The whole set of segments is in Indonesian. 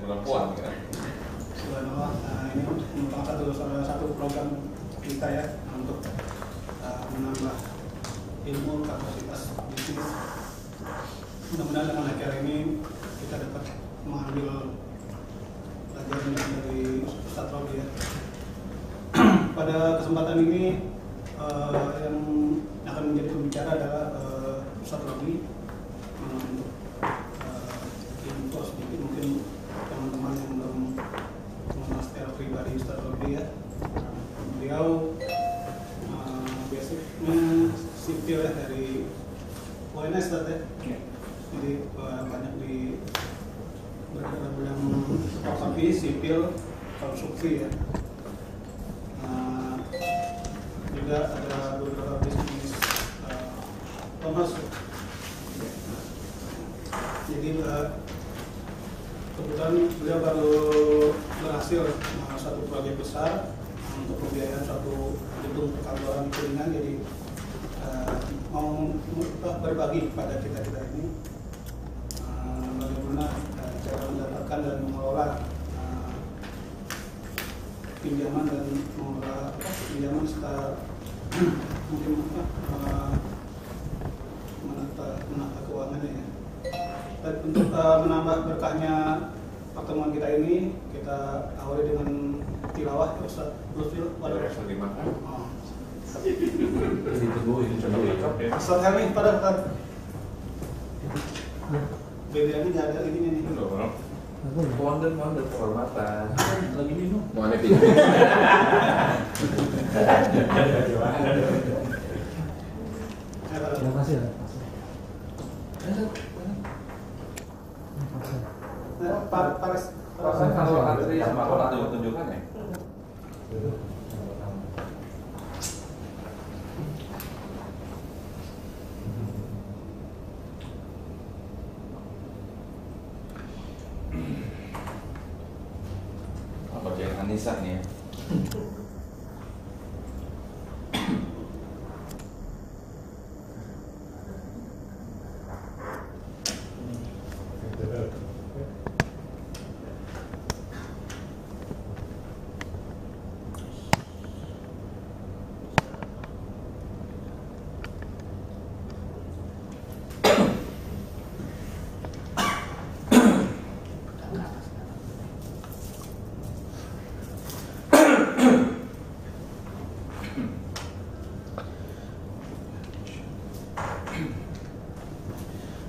perempuan kan. Subhanallah, ini merupakan salah satu program kita ya untuk menambah ilmu kapasitas bisnis. Mudah-mudahan dengan acara ini kita dapat mengambil pelajaran dari Ustadz Robi ya. Pada kesempatan ini yang akan menjadi pembicara adalah Ustadz Robi. Untuk info sedikit mungkin teman-teman yang belum mengenal secara pribadi Ustadz Robi ya. Beliau basicnya sipil ya, dari UNS tadi ya. Jadi banyak di bidang properti, sipil, konstruksi ya. Juga ada beberapa bisnis e-commerce. Jadi kebetulan beliau baru berhasil satu proyek besar untuk pembiayaan suatu gedung perkantoran Kuningan. Jadi mau berbagi kepada kita ini bagaimana cara mendapatkan dan mengelola pinjaman dan mengelola pinjaman serta mungkin menata keuangannya ya. Dan untuk menambah berkahnya pertemuan kita ini, kita awali dengan tilawah Ustaz Lutfil. Bisa dimakan. Ustaz Helmi pada Ustaz. Bedanya nggak ada ininya nih. Wonder kehormatan. Lagi minum. Mau aneh pindah. Terima kasih. Pares. Kalau antri sama kalau ada tunjukkan ya. Apa yang Anissa nih ya?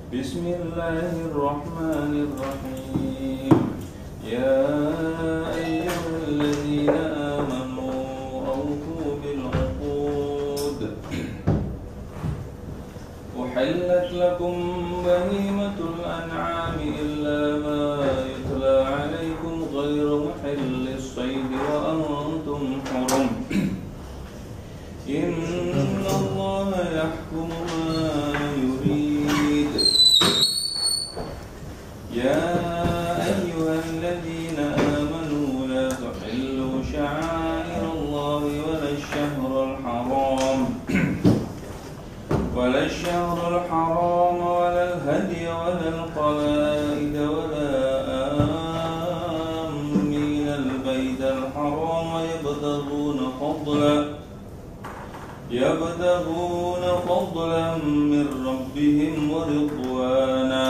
Bismillahirrahmanirrahim. Ya ayyuhalladzina amanu awfu bil 'uqud. Uhillat lakum bahimatul an'ami illa ma yutla 'alaykum ghayra muhillis sayd wa antum hurum. Inna Allaha yahkumu ma yurid. يا أيها الذين آمنوا لا تحلوا شعائر الله ولا الشهر الحرام ولا الهدي ولا القلائد ولا آمين البيت الحرام يبتغون فضلا من ربهم ورضوانا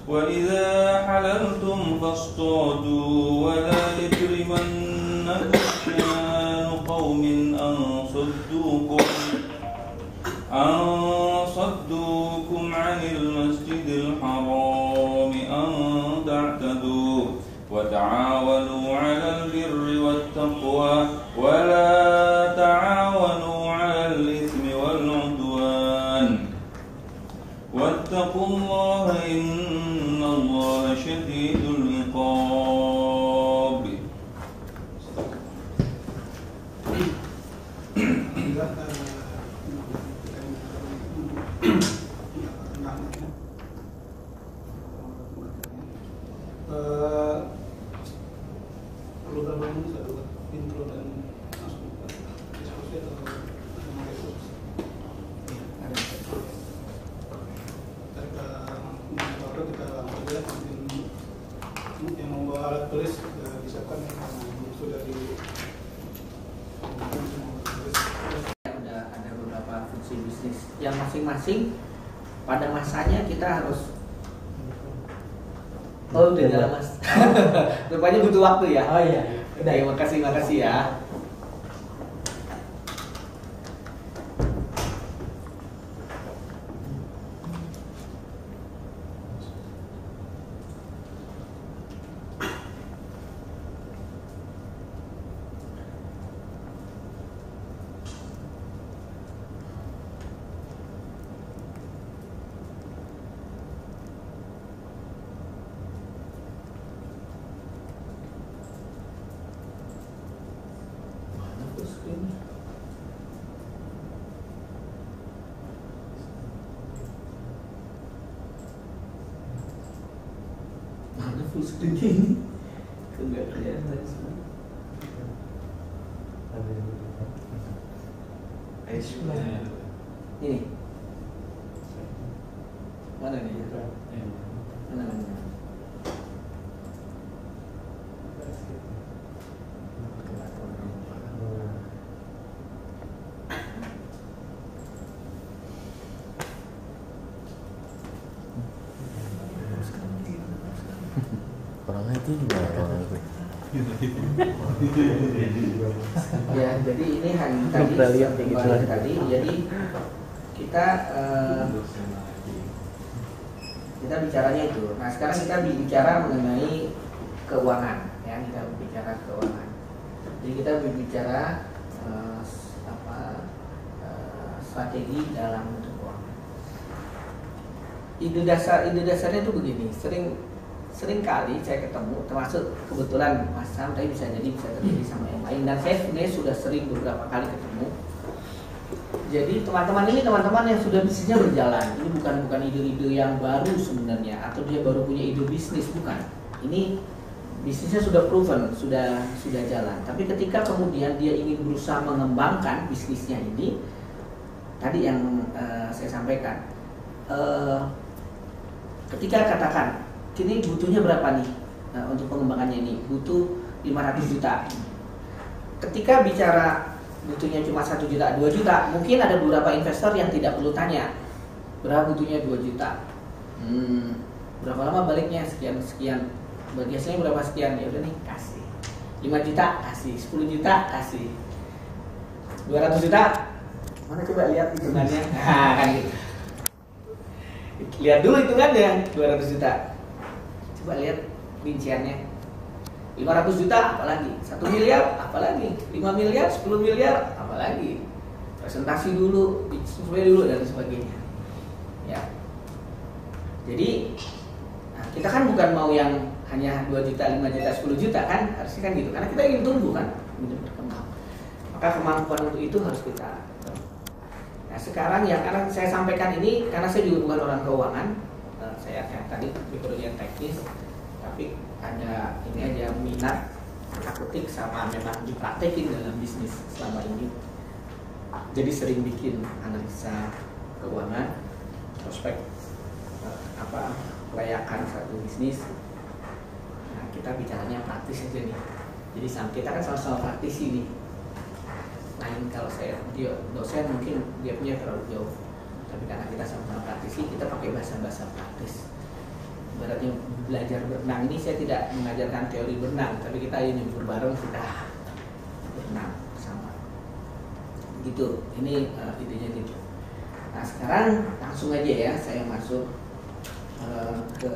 وإذا حللتم فاصطادوا ولا يجرمنكم شنآن قوم أن صدوكم عن المسجد الحرام أن تعتدوا وتعاونوا على البر والتقوى ولا تعاونوا على الإثم والعدوان واتقوا الله إن الله شديد العقاب. Perlu berbangun satu intro dan masuk ke diskusi atau kita langsung ya, yang membawa Untuk alat tulis disiapkan sudah di udah ada beberapa fungsi bisnis yang masing-masing pada masanya kita harus udah jalan mas. Rupanya butuh waktu ya. Oh iya. Oke, makasih ya. Mana full screen ini? Enggak kelihatan semua. Ini. Mana nih? Mana? Orang itu gimana orang itu? Ya, jadi ini hanya tadi, jadi kita bicaranya itu. Nah, sekarang kita bicara mengenai keuangan, ya, kita bicara keuangan. Jadi kita berbicara strategi dalam bentuk keuangan. Ide dasarnya itu begini. Sering kali saya ketemu, termasuk kebetulan Mas Sam, tapi bisa terjadi sama yang lain. Dan saya sebenarnya sudah sering beberapa kali ketemu. Jadi teman-teman ini teman-teman yang sudah bisnisnya berjalan. Ini bukan ide-ide yang baru sebenarnya, atau dia baru punya ide bisnis, bukan. Ini bisnisnya sudah proven, sudah jalan. Tapi ketika kemudian dia ingin berusaha mengembangkan bisnisnya ini, tadi yang saya sampaikan, ketika katakan kini butuhnya berapa nih untuk pengembangannya ini? Butuh 500 juta. Ketika bicara butuhnya cuma 1 juta, 2 juta, mungkin ada beberapa investor yang tidak perlu tanya berapa butuhnya 2 juta. Berapa lama baliknya? Sekian. Biasanya berapa sekian? Ya udah nih, kasih. 5 juta kasih, 10 juta kasih. 200 juta. Mana coba lihat hitungannya. Nah, kan gitu. Lihat dulu hitungannya, 200 juta. Coba lihat rinciannya. 500 juta apalagi, 1 miliar apalagi, 5 miliar, 10 miliar apalagi. Presentasi dulu, survei dulu dan sebagainya. Ya. Jadi kita kan bukan mau yang hanya 2 juta, 5 juta, 10 juta kan, harusnya kan gitu. Karena kita ingin tumbuh kan, ingin berkembang. Maka kemampuan untuk itu harus kita. Nah, sekarang yang akan saya sampaikan ini, karena saya juga bukan orang keuangan, saya tadi bekerja teknis, tapi ada ini aja minat akutik sama memang dipraktekin dalam bisnis selama ini. Jadi sering bikin analisa keuangan, prospek kelayakan satu bisnis. Nah, kita bicaranya praktis aja nih. Jadi kita kan sama-sama praktisi nih. Lain kalau saya dosen mungkin gapnya terlalu jauh. Tapi karena kita sama-sama praktisi, kita pakai bahasa-bahasa praktis. Ibaratnya belajar berenang ini, saya tidak mengajarkan teori berenang, tapi kita nyebur bareng, kita berenang sama. Gitu, ini idenya gitu. Nah, sekarang langsung aja ya, saya masuk ke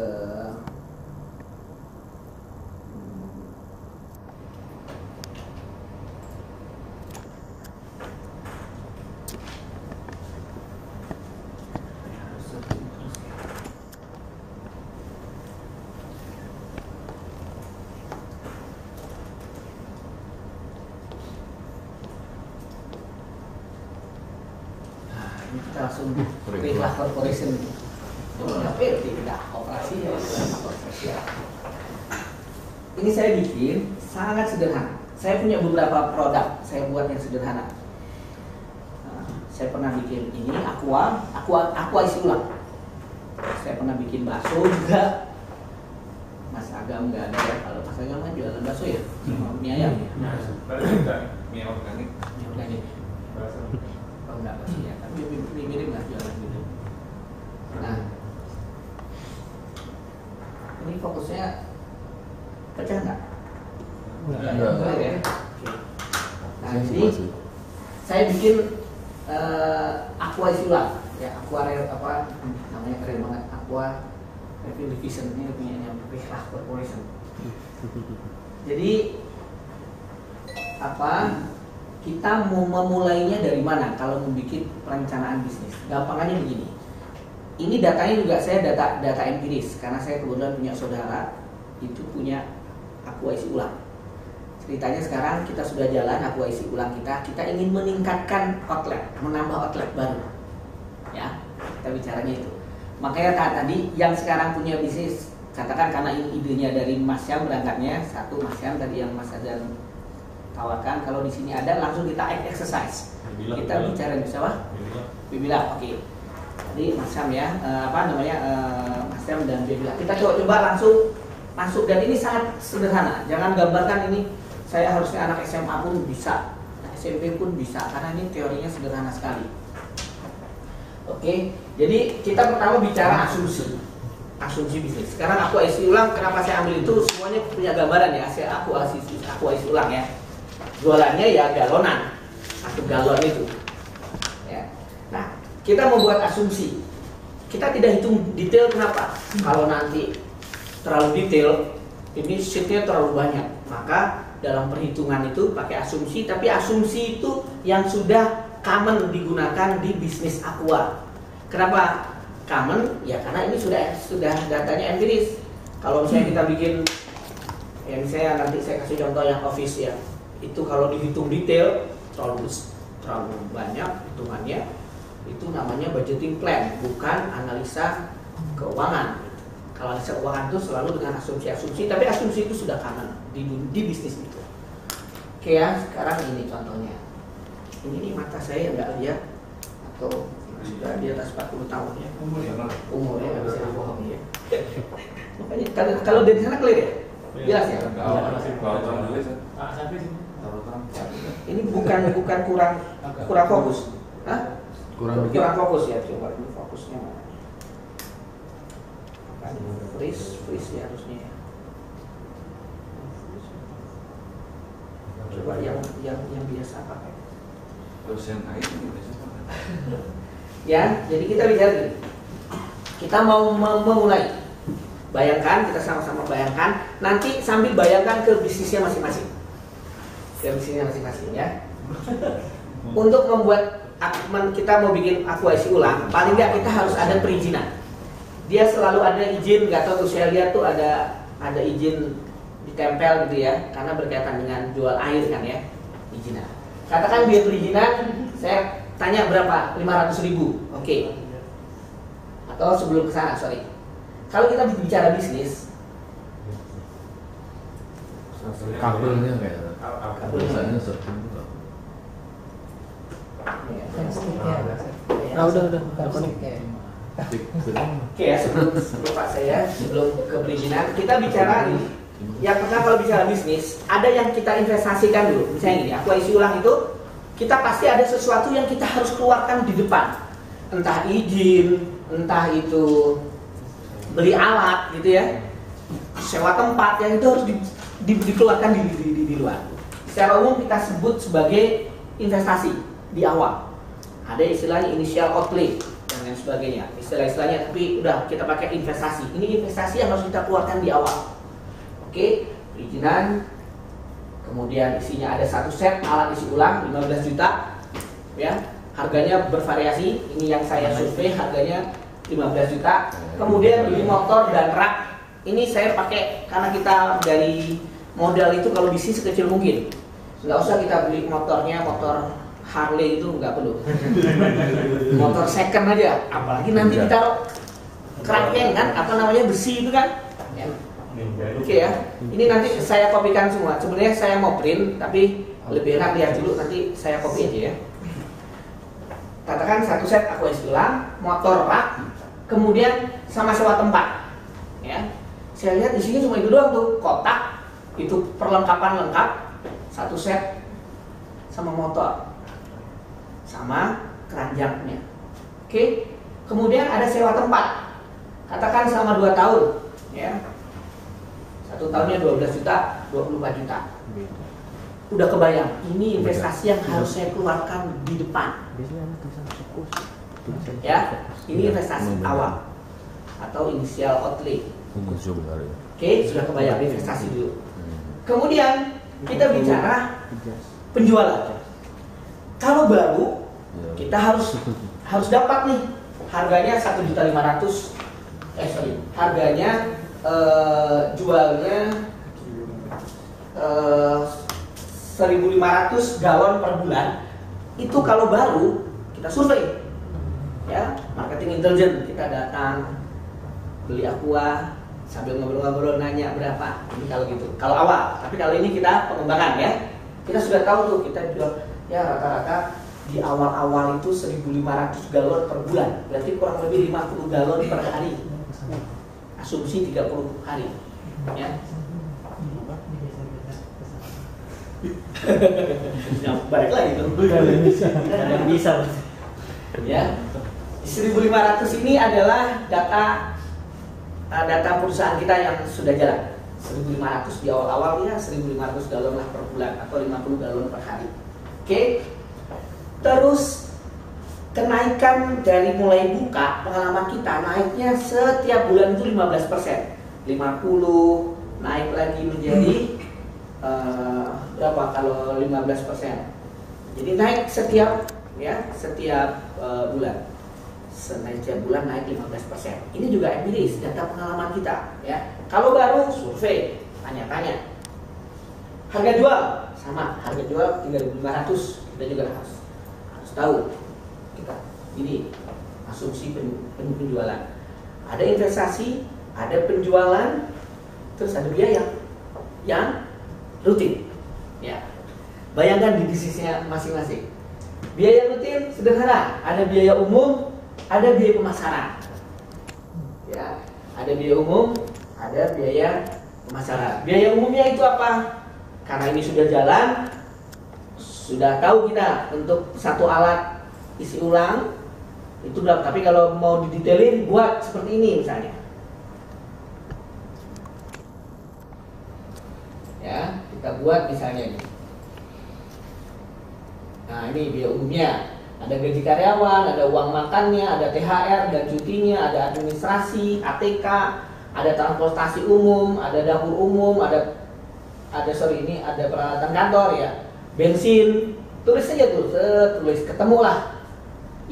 kita langsung perintah corporation. Tapi tidak operasi ya, sosial. Ini saya bikin sangat sederhana. Saya punya beberapa produk, saya buat yang sederhana. Saya pernah bikin ini aqua isi ulang. Saya pernah bikin bakso juga. Mas Agam nggak ada ya, kalau Mas ya. Mie organik. Mie organik. Oh enggak pasti ya, tapi mirip nggak jualan gitu. Nah, ini fokusnya pecah nggak? Enggak. Boleh ya. Oke. Nah, jadi saya bikin aqua isi ulang, ya aqua apa namanya keren banget, aqua refill division, ini punya Pihlah Corporation. Jadi apa? Kita mau memulainya dari mana kalau membuat perencanaan bisnis? Gampangannya begini. Ini datanya juga saya data empiris karena saya kebetulan punya saudara itu punya aqua isi ulang. Ceritanya sekarang kita sudah jalan aqua isi ulang kita ingin meningkatkan outlet, menambah outlet baru. Ya, kita bicaranya itu. Makanya tadi yang sekarang punya bisnis, katakan karena ini idenya dari Mas Syam berangkatnya, satu Mas Syam tadi yang Mas Azan tawarkan, kalau di sini ada langsung kita exercise. Kita bicara bisa apa? Bibila, oke. Jadi Mas Syam ya, Mas Syam dan Bibila. Kita coba langsung masuk, dan ini sangat sederhana. Jangan gambarkan ini saya harusnya anak SMA pun bisa, SMP pun bisa, karena ini teorinya sederhana sekali. Oke, jadi kita pertama bicara asumsi bisnis. Sekarang aku isi ulang, kenapa saya ambil itu? Semuanya punya gambaran ya. Aku isi ulang ya. Jualannya ya galonan atau galon itu. Ya. Nah, kita membuat asumsi. Kita tidak hitung detail, kenapa? Kalau nanti terlalu detail, ini sheetnya terlalu banyak. Maka dalam perhitungan itu pakai asumsi, tapi asumsi itu yang sudah common digunakan di bisnis aqua. Kenapa common? Ya karena ini sudah datanya empiris. Kalau misalnya kita bikin, ya misalnya nanti saya kasih contoh yang office ya, itu kalau dihitung detail terlalu banyak hitungannya, itu namanya budgeting plan, bukan analisa keuangan. Kalau analisa keuangan itu selalu dengan asumsi-asumsi, tapi asumsi itu sudah common di bisnis itu. Oke ya, sekarang ini contohnya. Ini nih mata saya nggak lihat atau sudah di atas 40 tahun ya. Umurnya nggak bisa dibohongi ya. Makanya kalau dari sana clear ya? Jelas ya? Ini bukan kurang fokus. Hah? Kurang fokus ya, coba dulu fokusnya mana? Freeze ya harusnya ya. Coba yang biasa pakai. Dosen air ini biasa pakai. Ya, jadi kita bicara gini. Kita mau memulai. Bayangkan, kita sama-sama bayangkan. Nanti sambil bayangkan ke bisnisnya masing-masing. Ke bisnisnya masing-masing ya. Untuk membuat kita mau bikin aqua isi ulang, paling nggak kita harus ada perizinan. Dia selalu ada izin, nggak tahu tuh saya lihat tuh ada izin ditempel gitu ya, karena berkaitan dengan jual air kan ya, izinnya. Katakan biaya perizinan, saya tanya berapa? 500.000, oke. Atau sebelum ke sana, sorry. Kalau kita bicara bisnis, kabelnya kayak kabelnya udah. Oke ya, sebelum Pak saya, sebelum ke perizinan, kita bicara yang pertama kalau bicara bisnis, ada yang kita investasikan dulu. Misalnya gini, aqua isi ulang itu, kita pasti ada sesuatu yang kita harus keluarkan di depan. Entah izin, entah itu beli alat gitu ya, sewa tempat, yang itu harus dikeluarkan di luar. Secara umum kita sebut sebagai investasi di awal. Ada istilahnya initial outlay dan lain sebagainya, istilah-istilahnya, tapi udah kita pakai investasi. Ini investasi yang harus kita keluarkan di awal. Oke, perizinan, kemudian isinya ada satu set alat isi ulang 15 juta, ya, harganya bervariasi. Ini yang saya survei harganya 15 juta. Kemudian beli motor dan rak. Ini saya pakai karena kita dari modal itu kalau bisnis sekecil mungkin. Nggak usah kita beli motornya motor Harley, itu nggak perlu. Motor second aja, apalagi nanti ditaruh keraknya kan, apa namanya, besi itu kan. Ya. Oke ya, ini nanti saya kopikan semua. Sebenarnya saya mau print, tapi lebih enak lihat dulu, nanti saya copy aja ya. Katakan satu set aqua isi ulang, motor rak, kemudian sama sewa tempat. Ya, saya lihat di sini cuma itu doang tuh, kotak itu perlengkapan lengkap, satu set sama motor, sama keranjangnya. Oke, kemudian ada sewa tempat, katakan selama 2 tahun, ya. 1 tahunnya 12 juta, 24 juta. Udah kebayang, ini investasi yang harus saya keluarkan di depan. Ya, ini investasi awal atau initial outlay. Oke, sudah kebayang investasi dulu. Kemudian kita bicara penjualan. Kalau baru, kita harus dapat nih harganya 1.500.000. Harganya jualnya 1.500 galon per bulan. Itu kalau baru kita survei, ya, marketing intelligence, kita datang beli aqua sambil ngobrol-ngobrol nanya berapa. Ini kalau gitu, kalau awal. Tapi kalau ini kita pengembangan, ya, kita sudah tahu tuh kita jual ya rata-rata di awal-awal itu 1.500 galon per bulan, berarti kurang lebih 50 galon per hari. Asumsi 30 hari, ya. Balik lagi tuh. Kadang bisa. Ya. 1.500 ini adalah data perusahaan kita yang sudah jalan. 1.500 di awal-awal, ya, 1.500 galon lah per bulan atau 50 galon per hari. Oke. Terus kenaikan dari mulai buka pengalaman kita naiknya setiap bulan itu 15%. 50 naik lagi menjadi berapa kalau 15%? Jadi naik setiap bulan. Setiap bulan naik 15%. Ini juga empiris, data pengalaman kita, ya. Kalau baru survei, tanya-tanya. Harga jual sama, harga jual 3.500. Kita juga harus tahu. Kita ini asumsi penjualan. Ada investasi, ada penjualan, terus ada biaya yang rutin. Ya. Bayangkan di bisnisnya masing-masing. Biaya rutin sederhana, ada biaya umum, ada biaya pemasaran. Ya, ada biaya umum, ada biaya pemasaran. Biaya umumnya itu apa? Karena ini sudah jalan, sudah tahu kita untuk satu alat isi ulang itu berapa. Tapi kalau mau didetailin, buat seperti ini misalnya. Ya, kita buat misalnya ini. Nah, ini biaya umumnya. Ada gaji karyawan, ada uang makannya, ada THR dan cutinya, ada administrasi, ATK, ada transportasi umum, ada dapur umum, ada peralatan kantor, ya, bensin. Tulis saja tuh, tulis, ketemulah.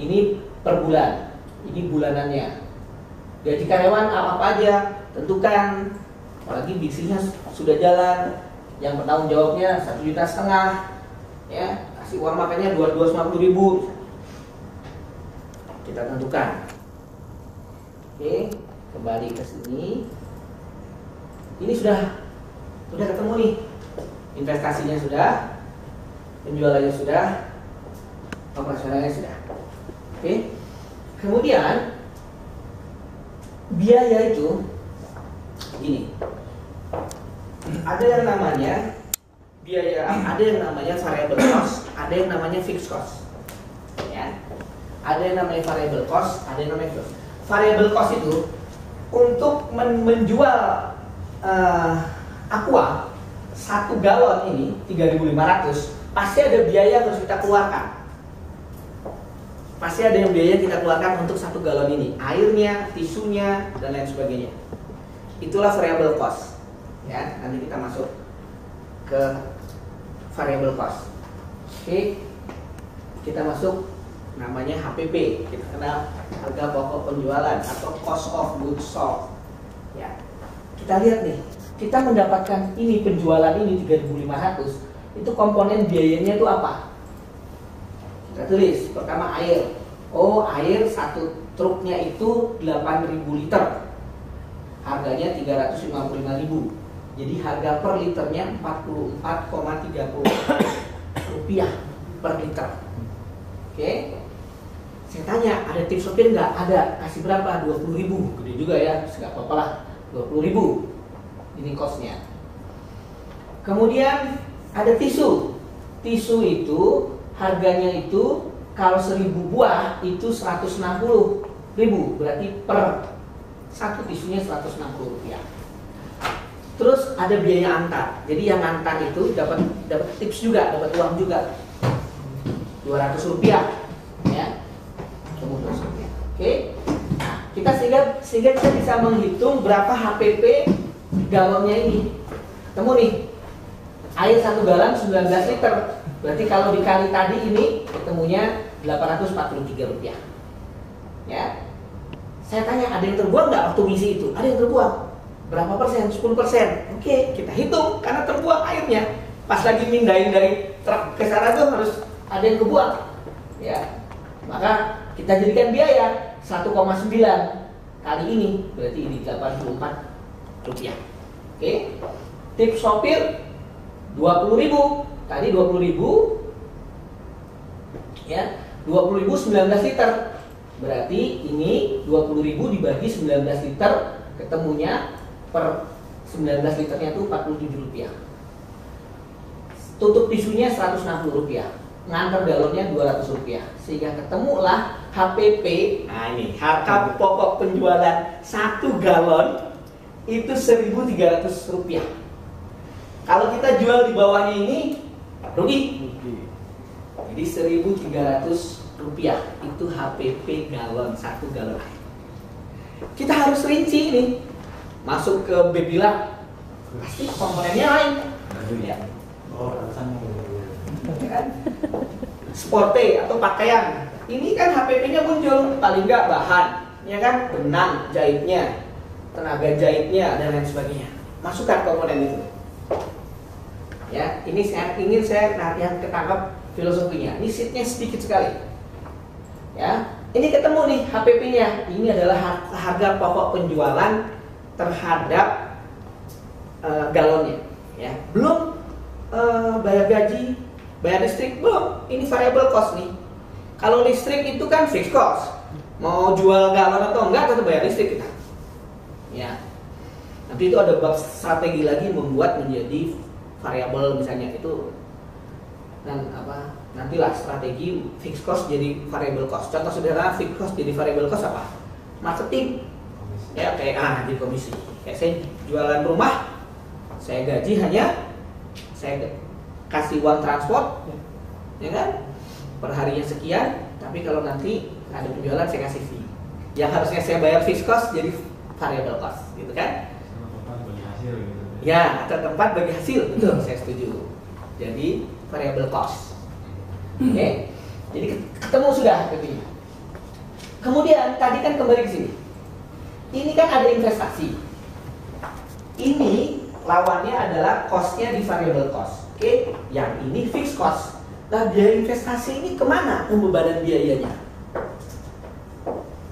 Ini per bulan, ini bulanannya. Gaji karyawan apa aja, tentukan. Apalagi bisnisnya sudah jalan, yang bertanggung jawabnya 1,5 juta, ya, kasih uang makannya 250.000. Kita tentukan. Oke, kembali ke sini. Ini sudah ketemu nih. Investasinya sudah, penjualannya sudah, operasionalnya sudah. Oke. Kemudian biaya itu gini. Ada yang namanya biaya, ada yang namanya variable cost, ada yang namanya fixed cost. Ya. Ada yang namanya variable cost, ada yang namanya fixed cost. Variable cost itu untuk menjual aqua 1 galon ini 3.500, pasti ada biaya yang harus kita keluarkan. Pasti ada yang biaya kita keluarkan untuk 1 galon ini, airnya, tisunya, dan lain sebagainya. Itulah variable cost. Ya, nanti kita masuk ke variable cost. Oke, kita masuk namanya HPP. Kita kenal harga pokok penjualan atau cost of goods sold. Ya, kita lihat nih, kita mendapatkan ini penjualan ini 3.500. Itu komponen biayanya itu apa? Kita tulis pertama air. Oh, air 1 truknya itu 8.000 liter. Harganya 355.000. Jadi harga per liternya 44,30 rupiah per liter. Oke. Saya tanya, ada tips sopir nggak? Ada. Kasih berapa? 20.000. Gede juga ya, nggak apa-apa lah. 20.000. Ini costnya. Kemudian ada tisu. Tisu itu harganya itu kalau 1000 buah itu 160.000, berarti per satu tisunya 160 rupiah. Terus ada biaya antar. Jadi yang antar itu dapat tips juga, dapat uang juga. 200 rupiah, ya. Kemudian rupiah. Oke. Nah, kita sehingga kita bisa menghitung berapa HPP galonnya ini. Ketemu nih. Air 1 galon 19 liter. Berarti kalau dikali tadi ini ketemunya 843 rupiah. Ya. Saya tanya, ada yang terbuang nggak waktu ngisi itu? Ada yang terbuang. Berapa persen? 10%. Oke, kita hitung karena terbuang airnya. Pas lagi mindahin dari truk ke sana tuh harus ada yang kebuang. Ya. Maka kita jadikan biaya 1,9 kali ini, berarti ini 84 rupiah. Oke. Tips sopir 20.000. Tadi 20.000. Ya, 20.000 19 liter. Berarti ini 20.000 dibagi 19 liter, ketemunya per 19 liternya itu 47 rupiah. Tutup tisunya 160 rupiah. Ngantar galonnya 200 rupiah. Sehingga ketemulah HPP. Nah ini, harga pokok penjualan 1 galon itu 1.300 rupiah. Kalau kita jual di bawahnya ini rugi. Jadi 1.300 rupiah itu HPP galon, 1 galon air. Kita harus rinci ini. Masuk ke Bebila, pasti komponennya lain. Ya. Kan? Sporte atau pakaian. Ini kan HPP-nya muncul, paling nggak bahan, ya kan? Benang jahitnya, tenaga jahitnya dan lain sebagainya. Masukkan komponen itu. Ya, ini ingin saya yang ketangkap filosofinya. Ini sheetnya sedikit sekali. Ya, ini ketemu nih HPP-nya. Ini adalah harga pokok penjualan terhadap galonnya. Ya, belum bayar gaji, bayar listrik belum. Ini variable cost nih. Kalau listrik itu kan fixed cost. Mau jual galon atau enggak tetap bayar listrik kita. Ya. Nanti itu ada bab strategi lagi membuat menjadi variabel misalnya itu dan apa? Nantilah strategi fixed cost jadi variable cost. Contoh sederhana fixed cost jadi variable cost apa? Marketing. Ya kayak jadi komisi. Kayak saya jualan rumah, saya gaji hanya saya kasih uang transport, ya kan? Per harinya sekian. Tapi kalau nanti ada penjualan saya kasih fee. Yang harusnya saya bayar fixed cost jadi variable cost, gitu kan? Tempat bagi hasil gitu. Ya, atau tempat bagi hasil, betul, saya setuju. Jadi variable cost. Oke, jadi ketemu sudah gitu. Kemudian tadi kan kembali ke sini. Ini kan ada investasi. Ini lawannya adalah cost-nya di variable cost. Oke, yang ini fixed cost. Nah, biaya investasi ini kemana pembebanan biayanya?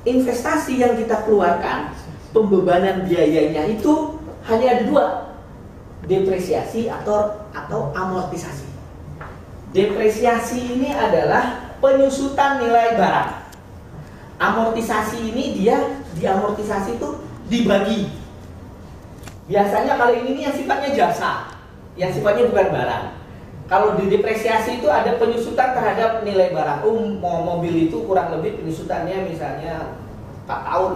Investasi yang kita keluarkan, pembebanan biayanya itu hanya ada 2, depresiasi atau amortisasi. Depresiasi ini adalah penyusutan nilai barang. Amortisasi ini dia diamortisasi itu dibagi. Biasanya kalau ini yang sifatnya jasa, yang sifatnya bukan barang. Kalau di depresiasi itu ada penyusutan terhadap nilai barang. Mobil itu kurang lebih penyusutannya misalnya 4 tahun.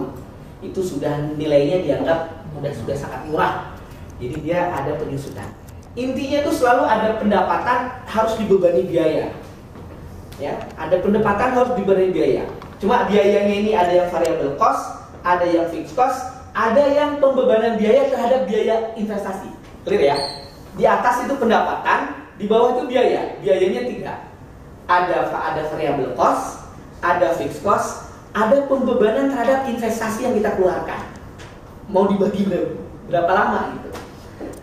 Itu sudah nilainya dianggap sudah sangat murah. Jadi dia ada penyusutan. Intinya itu selalu ada pendapatan harus dibebani biaya. Ya, ada pendapatan harus dibebani biaya. Cuma biayanya ini ada yang variable cost, ada yang fixed cost, ada yang pembebanan biaya terhadap biaya investasi. Clear ya? Di atas itu pendapatan, di bawah itu biaya. Biayanya 3. Ada variable cost, ada fixed cost, ada pembebanan terhadap investasi yang kita keluarkan. Mau dibagi berapa lama gitu.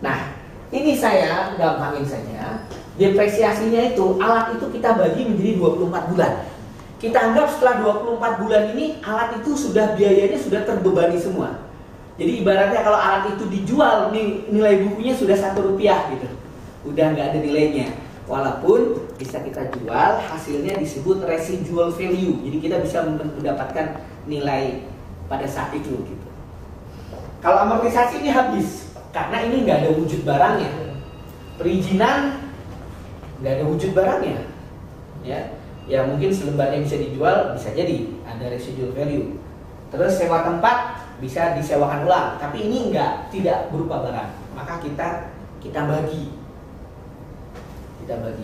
Nah, ini saya gampangin saja. Depresiasinya itu, alat itu kita bagi menjadi 24 bulan. Kita anggap setelah 24 bulan ini alat itu sudah biayanya sudah terbebani semua. Jadi ibaratnya kalau alat itu dijual, nilai bukunya sudah 1 rupiah gitu. Udah nggak ada nilainya. Walaupun bisa kita jual, hasilnya disebut residual value. Jadi kita bisa mendapatkan nilai pada saat itu gitu. Kalau amortisasi ini habis, karena ini nggak ada wujud barangnya. Perizinan nggak ada wujud barangnya, ya mungkin selembarnya bisa dijual, bisa jadi ada residual value. Terus sewa tempat bisa disewakan ulang, tapi ini tidak berupa barang, maka kita bagi.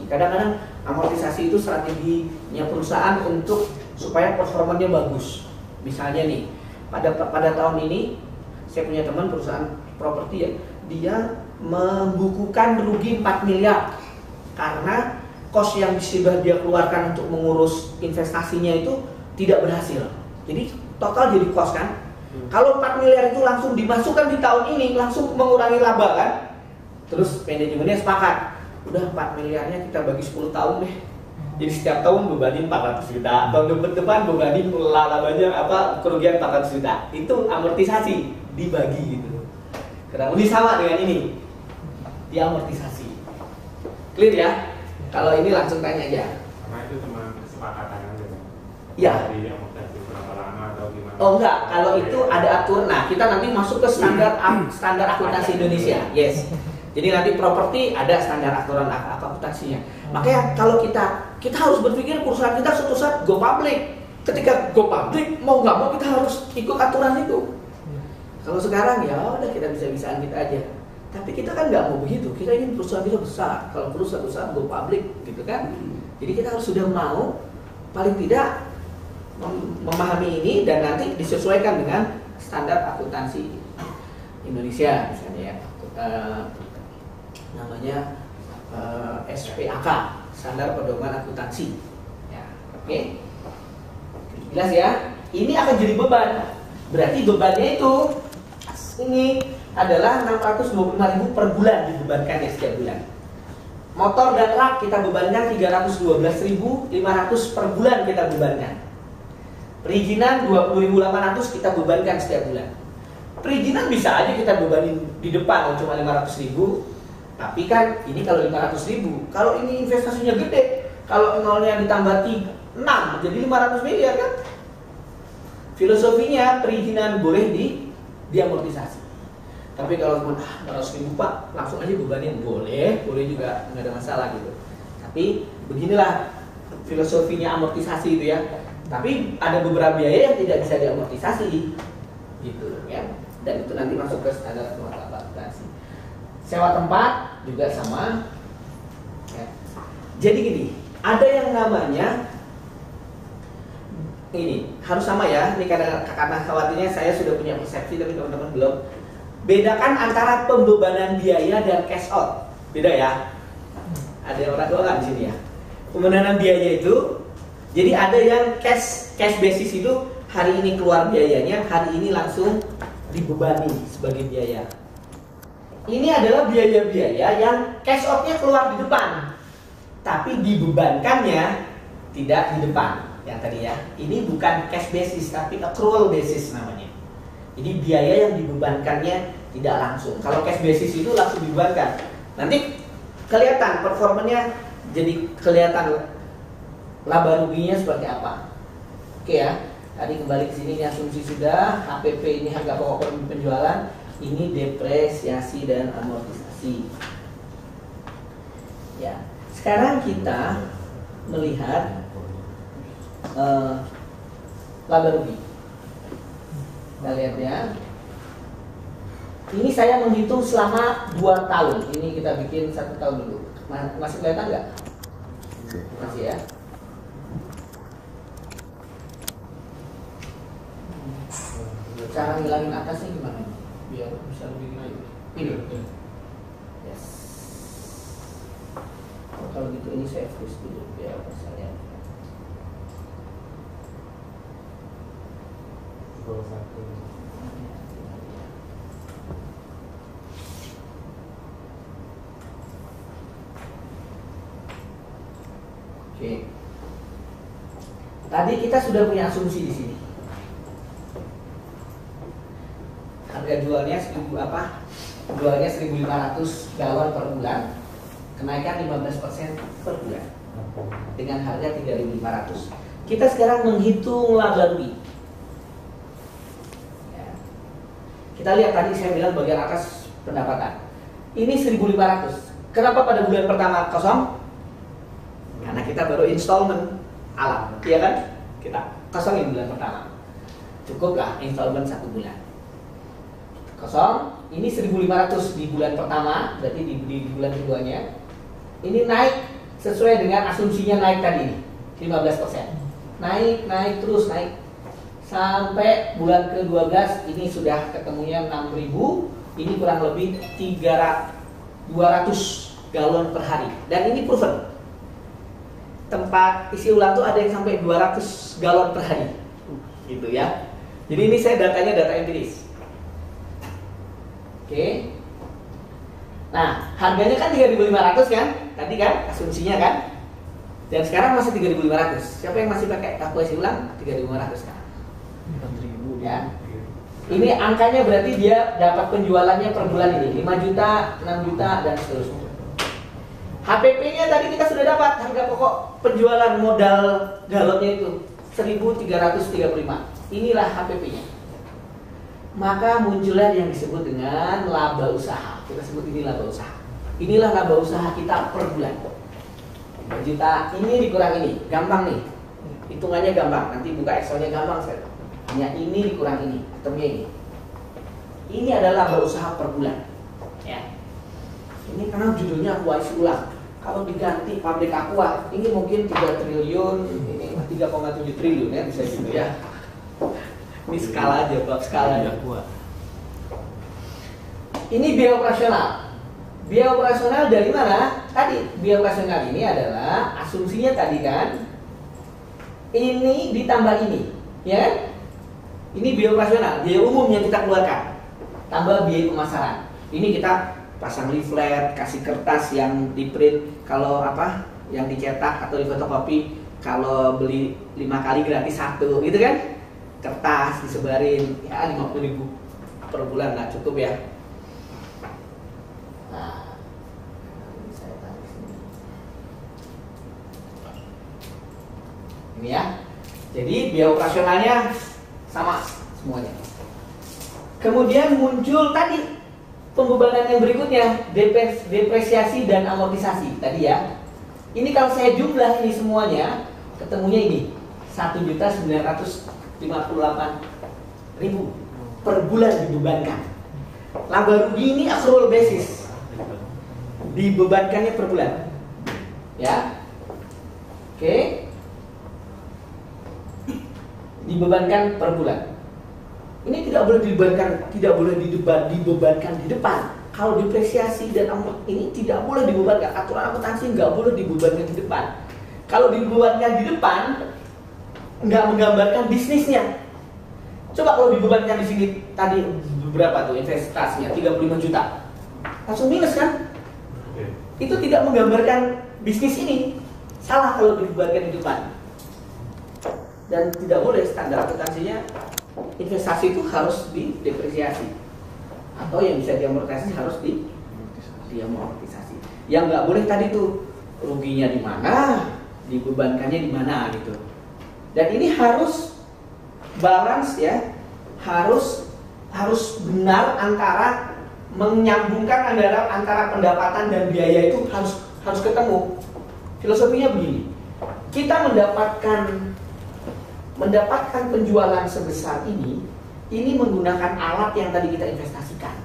Kadang-kadang amortisasi itu strateginya perusahaan untuk supaya performanya bagus. Misalnya nih, pada tahun ini saya punya teman perusahaan properti ya, dia membukukan rugi 4 miliar karena kos yang sudah dia keluarkan untuk mengurus investasinya itu tidak berhasil. Jadi total jadi kos kan. Kalau 4 miliar itu langsung dimasukkan di tahun ini, langsung mengurangi laba kan. Terus manajemennya sepakat, udah 4 miliarnya kita bagi 10 tahun deh. Jadi setiap tahun bebanin 400 juta, tahun depan bebanin labanya kerugian 400 juta. Itu amortisasi dibagi gitu. Kurang lebih sama dengan ini, diamortisasi. Clear ya? Kalau ini langsung tanya aja. Karena itu cuma kesepakatan aja. Ya. Jadi amortisasi berapa lama atau gimana? Oh enggak, kalau itu ada aturan. Nah, kita nanti masuk ke standar akuntansi Indonesia. Yes. Jadi nanti properti ada standar aturan akuntansinya. Makanya kalau kita harus berpikir perusahaan kita suatu saat go public. Ketika go public, mau nggak mau kita harus ikut aturan itu. Kalau sekarang ya udah kita bisa-bisaan kita aja. Tapi kita kan nggak mau begitu. Kita ingin perusahaan kita besar. Kalau perlu suatu saat go public, gitu kan? Jadi kita harus sudah mau paling tidak memahami ini dan nanti disesuaikan dengan standar akuntansi Indonesia misalnya ya. Namanya SPAK, Standar Pedoman Akuntansi. Ya, oke. Jelas ya? Ini akan jadi beban. Berarti bebannya itu ini adalah 625.000 per bulan dibebankan ya setiap bulan. Motor dan rak kita bebankan 312.500 per bulan kita bebankan. Perizinan 20.800 kita bebankan setiap bulan. Perizinan bisa aja kita bebanin di depan cuma 500.000. Tapi kan ini kalau 500.000, kalau ini investasinya gede, kalau nolnya ditambah 6 jadi 500 miliar kan. Filosofinya perizinan boleh diamortisasi. Tapi kalau cuma 500.000 Pak, langsung aja bebanin, boleh juga, nggak ada masalah gitu. Tapi beginilah filosofinya amortisasi itu ya. Tapi ada beberapa biaya yang tidak bisa diamortisasi gitu ya. Dan itu nanti masuk ke standar akuntansi. Sewa tempat juga sama ya. Jadi gini, ada yang namanya ini harus sama ya. Ini karena khawatirnya saya sudah punya persepsi tapi teman-teman belum. Bedakan antara pembebanan biaya dan cash out. Beda ya. Ada orang tua nggak di sini ya? Pembebanan biaya itu, jadi ada yang cash basis itu hari ini keluar biayanya, hari ini langsung dibebani sebagai biaya. Ini adalah biaya-biaya yang cash out-nya keluar di depan, tapi dibebankannya tidak di depan. Yang tadi ya, ini bukan cash basis tapi accrual basis namanya. Jadi biaya yang dibebankannya tidak langsung. Kalau cash basis itu langsung dibebankan. Nanti kelihatan performanya, jadi kelihatan laba ruginya seperti apa. Oke ya. Tadi kembali ke sini, ini asumsi sudah. HPP ini harga pokok penjualan. Ini depresiasi dan amortisasi. Ya. Sekarang kita melihat laba rugi. Kita lihat ya. Ini saya menghitung selama 2 tahun. Ini kita bikin 1 tahun dulu. Masih kelihatan nggak? Masih ya. Cara ngilangin atasnya gimana? Biar bisa lebih naik. Ini. Yes. Oh, kalau gitu ini saya freeze dulu biar saya. Oke. Tadi kita sudah punya asumsi di sini. Harga jualnya 1.500 galon per bulan, kenaikan 15% per bulan dengan harga 3.500. Kita sekarang menghitung laba rugi. Ya. Kita lihat tadi saya bilang bagian atas pendapatan. Ini 1.500. Kenapa pada bulan pertama kosong? Nah kita baru installment alat, iya kan? Kita kosongin bulan pertama. Cukuplah installment 1 bulan. Kosong, ini 1.500 di bulan pertama, berarti di bulan keduanya. Ini naik sesuai dengan asumsinya naik tadi ini, 15%. Naik terus naik. Sampai bulan ke-12 ini sudah ketemunya 6.000, ini kurang lebih 200 galon per hari. Dan ini proven. Tempat isi ulang tuh ada yang sampai 200 galon per hari. Gitu ya. Jadi ini saya datanya data empiris. Oke. Nah, harganya kan 3.500 kan? Tadi kan asumsinya kan? Dan sekarang masih 3.500. Siapa yang masih pakai kalkulasi ulang? 3.500 kan? 4.000 ya. Ini angkanya berarti dia dapat penjualannya per bulan ini 5 juta, 6 juta dan seterusnya. HPP-nya tadi kita sudah dapat, harga pokok penjualan modal galonnya itu 1.335. Inilah HPP-nya. Maka muncullah yang disebut dengan laba usaha. Kita sebut ini laba usaha. Inilah laba usaha kita per bulan. 5 juta ini dikurang ini, gampang nih. Hitungannya gampang, nanti buka Excel-nya gampang sekali. Hanya ini dikurang ini, ketemunya ini. Ini adalah laba usaha per bulan. Ya. Ini karena judulnya aqua isi ulang. Kalau diganti pabrik aqua, ini mungkin 3 triliun, ini 3,7 triliun ya bisa gitu ya. Ini skala aja, bab skala aja. Ini biaya operasional. Biaya operasional dari mana? Tadi biaya operasional ini adalah asumsinya tadi kan. Ini ditambah ini, ya kan? Ini biaya operasional, biaya umum yang kita keluarkan. Tambah biaya pemasaran. Ini kita pasang leaflet, kasih kertas yang di print, kalau apa, yang dicetak atau difotokopi, kalau beli 5 kali gratis 1, gitu kan? Kertas disebarin, ya 50.000 per bulan nggak cukup ya. Nah, saya taruh sini. Ini ya. Jadi biaya operasionalnya sama semuanya. Kemudian muncul tadi pembebanan yang berikutnya, depresiasi dan amortisasi tadi ya. Ini kalau saya jumlah ini semuanya, ketemunya ini 1.958.000 per bulan dibebankan. Laba rugi ini accrual basis, dibebankannya per bulan, ya. Oke. Dibebankan per bulan. Ini tidak boleh dibebankan di depan. Kalau depresiasi dan amortisasi ini tidak boleh dibebankan. Aturan akuntansi nggak boleh dibebankan di depan. Kalau dibebankan di depan, nggak menggambarkan bisnisnya. Coba kalau dibebankan di sini tadi berapa tuh investasinya 35 juta, langsung minus kan? Itu tidak menggambarkan bisnis ini. Salah kalau dibebankan di depan. Dan tidak boleh, standar akuntansinya investasi itu harus didepresiasi, atau yang bisa diamortisasi harus diamortisasi. Yang nggak boleh tadi tuh ruginya di mana, dibebankannya di mana gitu. Dan ini harus balance ya, harus benar antara menyambungkan antara pendapatan dan biaya itu harus ketemu. Filosofinya begini, kita mendapatkan penjualan sebesar ini menggunakan alat yang tadi kita investasikan.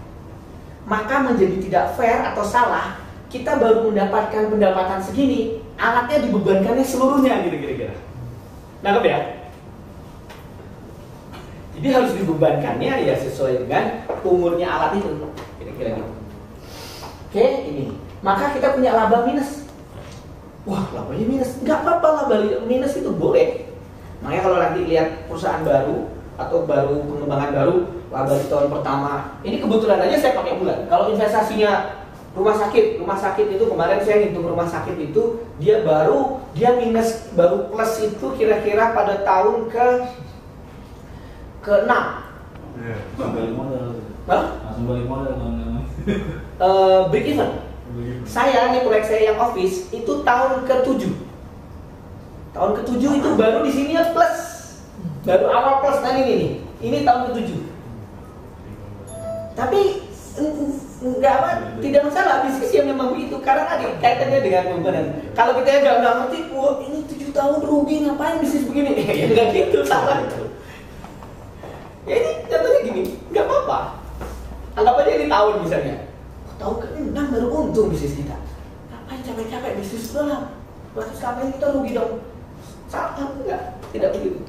Maka menjadi tidak fair atau salah, kita baru mendapatkan pendapatan segini, alatnya dibebankannya seluruhnya gitu kira-kira. Nangkep ya? Jadi harus dibebankannya ya sesuai dengan umurnya alat itu, kira-kira gitu. Oke, ini. Maka kita punya laba minus. Wah, labanya minus. Nggak apa-apa, laba minus itu boleh. Makanya kalau nanti lihat perusahaan baru atau pengembangan baru, laba di tahun pertama, ini kebetulan aja saya pakai bulan. Kalau investasinya rumah sakit itu kemarin saya ngitung rumah sakit itu dia minus baru plus itu kira-kira pada tahun ke-6. Langsung balik modal. Hah? Langsung balik modal teman-teman. Break even. Saya nih proyek saya yang office itu tahun ke-7. Tahun ke-7 itu baru di sini ya plus. Baru awal plus. Nah ini tahun ke-7. Tapi Enggak apa, tidak masalah, bisnis yang memang begitu karena tadi kaitannya dengan pembenaran. Kalau kita yang nggak ngerti, wah ini 7 tahun rugi ngapain bisnis begini? Ya nggak gitu, salah itu. Ya ini contohnya gini, nggak apa-apa. Anggap aja ini tahun misalnya. Tahun ke-6 baru untung bisnis kita. Ngapain capek-capek bisnis udah? Berarti selama ini kita rugi dong. Salah enggak? Tidak begitu.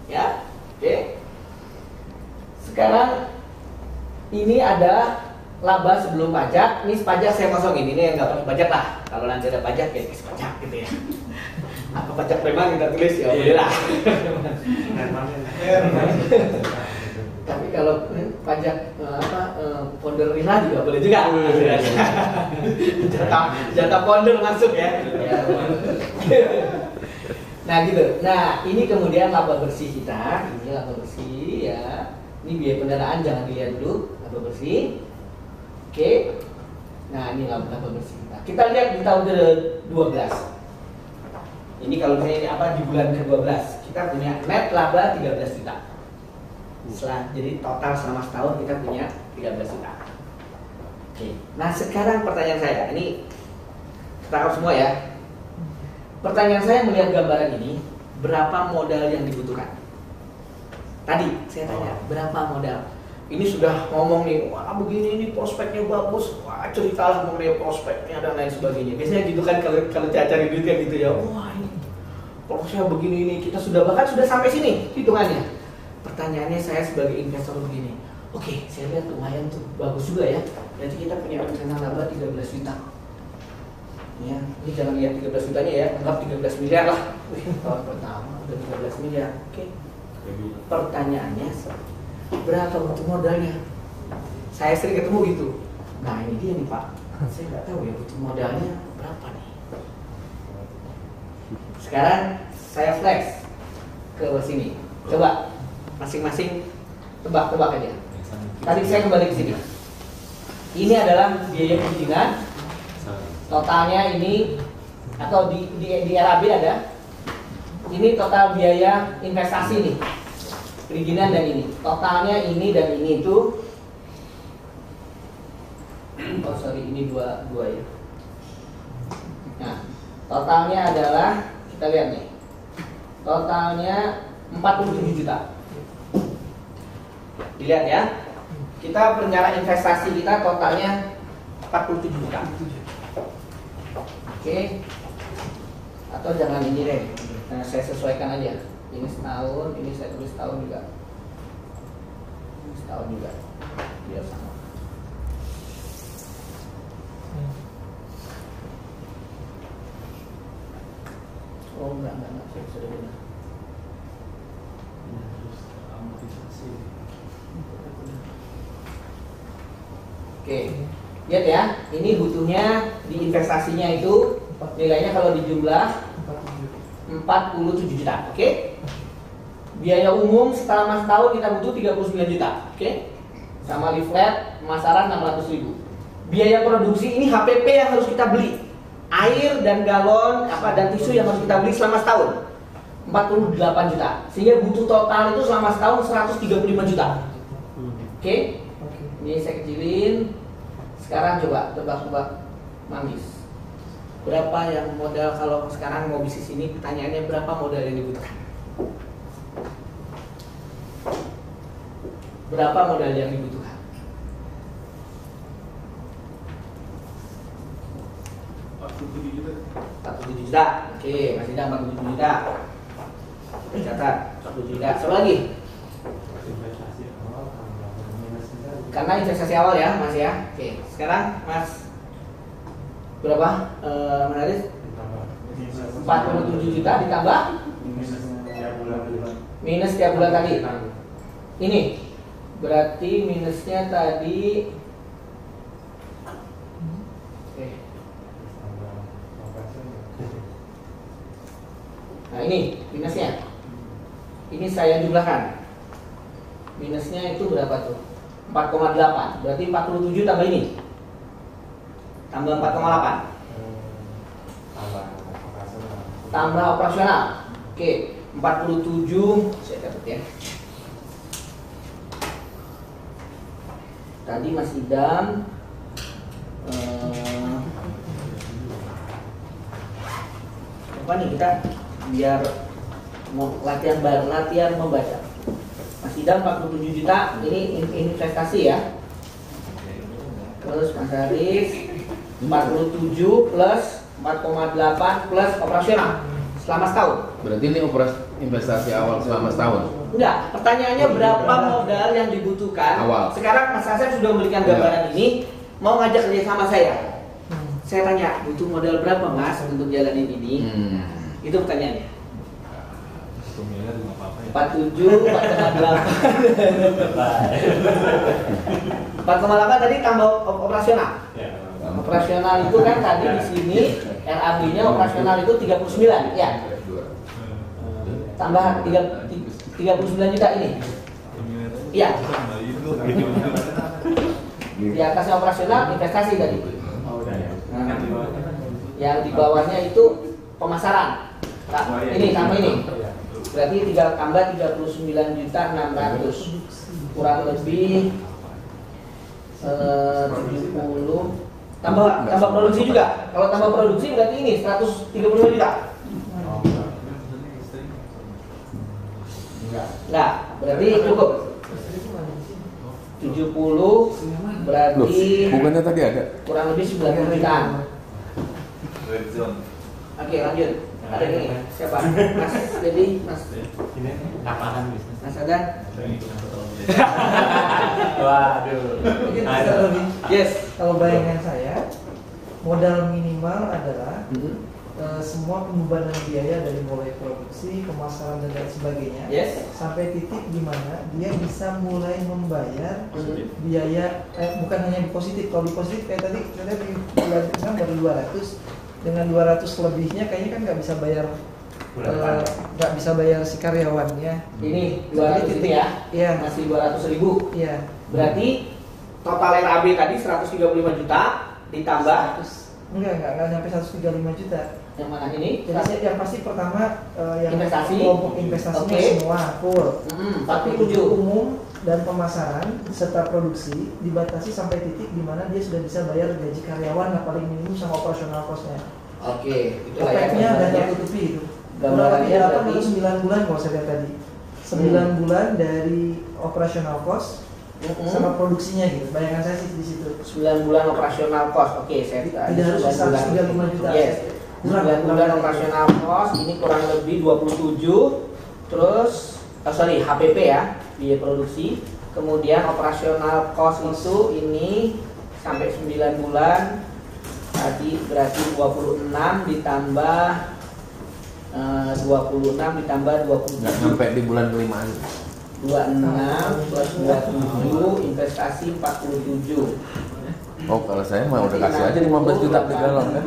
Ya, oke. Sekarang ini ada laba sebelum pajak. Ini pajak saya kosongin. Ini yang nggak pakai pajak lah. Kalau nanti ada pajak ya kasih pajak gitu ya. Apa pajak preman kita tulis ya boleh lah. Tapi kalau pajak founder Rina juga boleh juga. Jatah founder masuk ya. Nah gitu. Nah ini kemudian laba bersih kita. Ini laba bersih ya. Ini biaya kendaraan jangan dilihat dulu, laba bersih. Oke. Nah ini laba bersih kita. Kita lihat di tahun ke-12. Ini kalau misalnya ini apa di bulan ke-12 kita punya net laba 13 juta. Jadi total selama setahun kita punya 13 juta. Oke. Nah sekarang pertanyaan saya, ini tangkap semua ya. Pertanyaan saya melihat gambaran ini, berapa modal yang dibutuhkan? Tadi saya tanya, berapa modal? Ini sudah ngomong nih, wah begini ini prospeknya bagus, wah ceritalah mengenai prospeknya dan lain sebagainya. Biasanya gitu kan kalau cari duit kan gitu ya, wah ini prospeknya begini ini, kita sudah bahkan sudah sampai sini hitungannya. Pertanyaannya saya sebagai investor begini, oke, saya lihat lumayan tuh, bagus juga ya. Nanti kita punya rencana laba 13 juta. Ya, ini jangan lihat 13 jutanya ya, anggap 13 miliar lah. Wih, tahun pertama udah 13 miliar. Oke. Pertanyaannya, berapa butuh modalnya? Saya sering ketemu gitu. Nah ini dia nih Pak, saya nggak tahu ya butuh modalnya berapa nih. Sekarang saya flex ke sini. Coba masing-masing tebak-tebak aja. Tadi saya kembali ke sini. Ini adalah biaya perizinan. Totalnya ini atau di RAB ada. Ini total biaya investasi nih. Perizinan dan ini. Totalnya ini dan ini itu. Oh sorry, ini dua ya. Nah, totalnya adalah kita lihat nih. Totalnya 47 juta. Dilihat ya. Kita perencanaan investasi kita totalnya 47 juta. Oke. Atau jangan ini deh. Nah, saya sesuaikan aja. Ini setahun, ini saya tulis setahun juga. Ini setahun juga. Biar sama. Oh enggak, saya sudah benar. Oke, lihat ya, ini butuhnya di investasinya itu nilainya kalau dijumlah 47 juta, oke? Biaya umum selama setahun kita butuh 39 juta, oke? Sama leaflet, pemasaran 600.000. Biaya produksi ini HPP yang harus kita beli, air dan galon dan tisu yang harus kita beli selama setahun 48 juta, sehingga butuh total itu selama setahun 135 juta, oke? Ini saya kecilin. Sekarang coba tebak-tebak Manggis. Berapa yang modal kalau sekarang mau bisnis ini? Pertanyaannya berapa modal yang dibutuhkan? Berapa modal yang dibutuhkan? 47 juta. 47 juta. Oke, masih ada 47 juta. Catat 47 juta. Satu lagi. Karena investasi awal ya, Mas ya. Oke, sekarang Mas berapa? Mas Haris? 47 juta ditambah minus tiap bulan tadi. Ini berarti minusnya tadi. Oke. Nah ini minusnya. Ini saya jumlahkan. Minusnya itu berapa tuh? 4,8. Berarti 47 tambah ini. Tambah 4,8. Tambah operasional. Oke, 47 saya catat ya. tadi Mas Idam apa nih kita biar mau latihan membaca. Mas Idam 47 juta ini investasi ya. Terus Mas Haris 47 plus 4,8 plus operasional selama setahun. Berarti ini investasi awal selama setahun. Enggak, pertanyaannya berapa modal yang dibutuhkan? Awal. Sekarang Mas Asep sudah memberikan gambaran ini, mau ngajak kerja sama saya. Saya tanya, butuh modal berapa Mas untuk jalanin ini? Itu pertanyaannya. 47, 4,8. 4,8 tadi tambah operasional. Operasional itu kan tadi di sini RAB-nya operasional itu 39, ya. Tambah 39 juta ini. Iya. Di atasnya operasional investasi tadi. Nah, yang di bawahnya itu pemasaran. Nah, ini tambah ini. Berarti tambah 39.600 kurang lebih 70 tambah produksi juga. Kalau tambah produksi berarti ini 135 juta. Enggak, berarti cukup 70 berarti Bukannya tadi ada? kurang lebih 90 jutaan. Red zone. Oke, lanjut. Ada ini siapa? Mas Dedi, Mas Ini lapangan bisnis. Mas Adan. Waduh. Mungkin Ada. bisa lebih. Yes. Kalau bayangan saya, modal minimal adalah semua pembebanan biaya dari mulai produksi, pemasaran dan lain sebagainya, Yes. sampai titik di mana dia bisa mulai membayar biaya, bukan hanya di positif. Kalau di positif kayak tadi saya lihat di bulan kan baru 200, dengan 200 lebihnya kayaknya kan nggak bisa bayar, nggak bisa bayar si karyawannya. Ini 200 itu ya. Iya. Masih 200.000. Iya. Berarti total RAB tadi 135 juta ditambah Enggak sampai 135 juta. yang mana ini? Jadi saya yang pasti pertama yang Investasi. kelompok investasinya Oke. semua full. Tapi 47. untuk umum dan pemasaran serta produksi dibatasi sampai titik di mana dia sudah bisa bayar gaji karyawan yang paling minimum sama operasional cost-nya. Oke, itulah ya Efeknya dan gambarnya. tertutupi itu. Gambarannya Kurang lebih 8 berarti- atau 9 bulan kalau saya lihat tadi. 9 bulan dari operasional cost sama produksinya gitu. Bayangan saya sih di situ. 9 bulan operasional cost. Oke, saya Tidak harus 135 juta. Yes. Kurang, 9 bulan kurang. operasional cost ini kurang lebih 27. Terus HPP ya, biaya produksi. Kemudian operasional cost itu ini sampai 9 bulan. Tadi berarti 26 ditambah 26 ditambah 27. Nggak sampai di bulan kelima. 26 plus 27 investasi 47. Oh, kalau saya mah udah kasih aja 15 juta di dalam kan.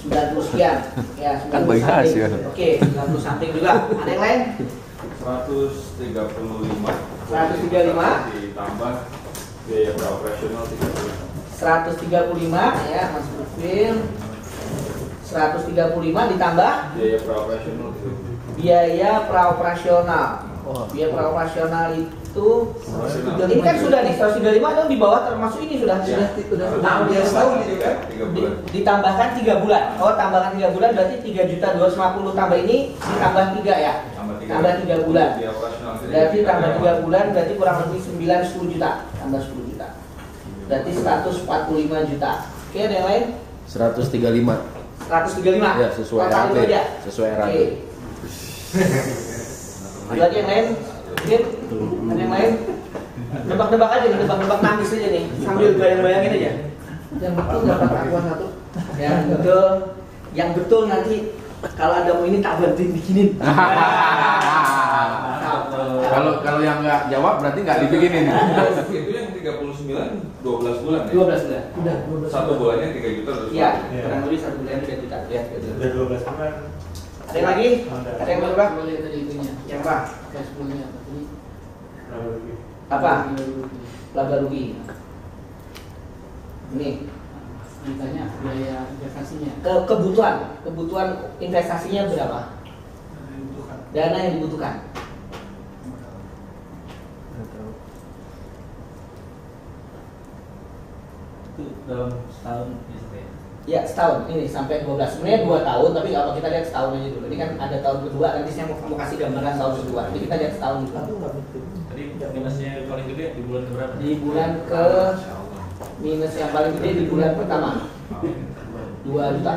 90 sekian. Ya, 90 Kan bagi something. hasil. Oke, 90 something juga. Ada yang lain? 135. 135. Ditambah biaya operasional 35. 135 ya, Mas Profil. 135 ditambah Biaya operasional 35. biaya praoperasional. Biaya praoperasional itu ini kan sudah nih 135 dong di bawah termasuk ini sudah Dia setahun itu kan. 3 bulan. ditambahkan 3 bulan. Oh, tambahkan 3 bulan berarti 3.250 tambah ini ditambah 3 ya. Tambah 3 bulan. Biaya operasional. Berarti tambah 3 bulan berarti kurang lebih 9-10 juta. Tambah 10 juta. Berarti 145 juta. Oke, ada yang lain? 135. 135. Ya, sesuai Total itu RAB. aja. Sesuai Oke. RAB. Ada lagi yang lain? Mungkin ada yang lain? Nebak-nebak aja, nebak-nebak nangis aja nih, sambil bayang-bayangin aja. Yang betul dapat aqua 1. Yang betul nanti kalau ada mau ini tak bantuin bikinin. Kalau yang nggak jawab berarti nggak dibikinin. Itu yang 39 12 bulan ya. 12 bulan. Udah 12. Satu bulannya 3 juta terus. Iya, kurang lebih 1 bulan 3 juta. Lihat gitu. Udah 12 bulan. Ada yang lagi? Ada yang berubah? Boleh tadi itunya. Yang apa? Cash flow-nya tadi. Berapa lebih? Apa? Laba rugi. Ini Ditanya biaya investasinya. kebutuhan investasinya berapa? Dana yang dibutuhkan. dalam setahun ya sampai. Ya setahun ini sampai 12. Sebenarnya 2 tahun, tapi kalau kita lihat setahun aja dulu. Ini kan ada tahun kedua, nanti saya mau kasih gambaran tahun kedua. Jadi kita lihat setahun dulu. Tadi minusnya paling gede di bulan berapa? Di bulan ke minus yang paling gede di bulan pertama 2 juta.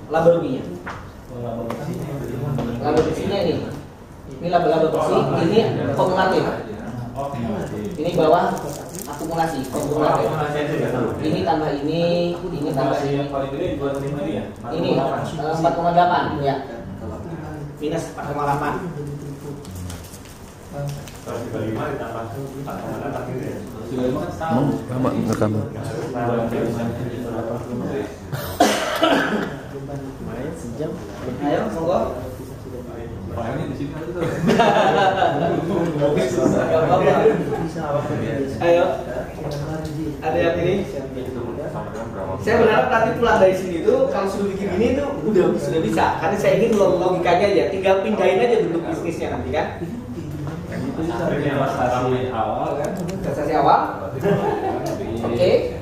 Laba ruginya. Laba bersihnya ini laba bersih, ini kumulatif. Ini bawah akumulasi, kumulatif. Ini tambah ini tambah ini. Yang paling gede di bulan 5 ini ya? Ini 4,8 ya. Minus 4,8. Terus 35 ditambah 4,8 gitu ya. Kan setahun. Lama ngerekam. Main sejam. Ayo, monggo. Pokoknya di sini aja tuh. Gak apa-apa. Ayo, ada yang ini. Saya berharap nanti pulang dari sini tuh kalau sudah bikin ini tuh sudah bisa. Karena saya ingin logikanya aja, tinggal pindahin aja bentuk bisnisnya nanti kan. Investasi awal kan. Investasi awal. Oke.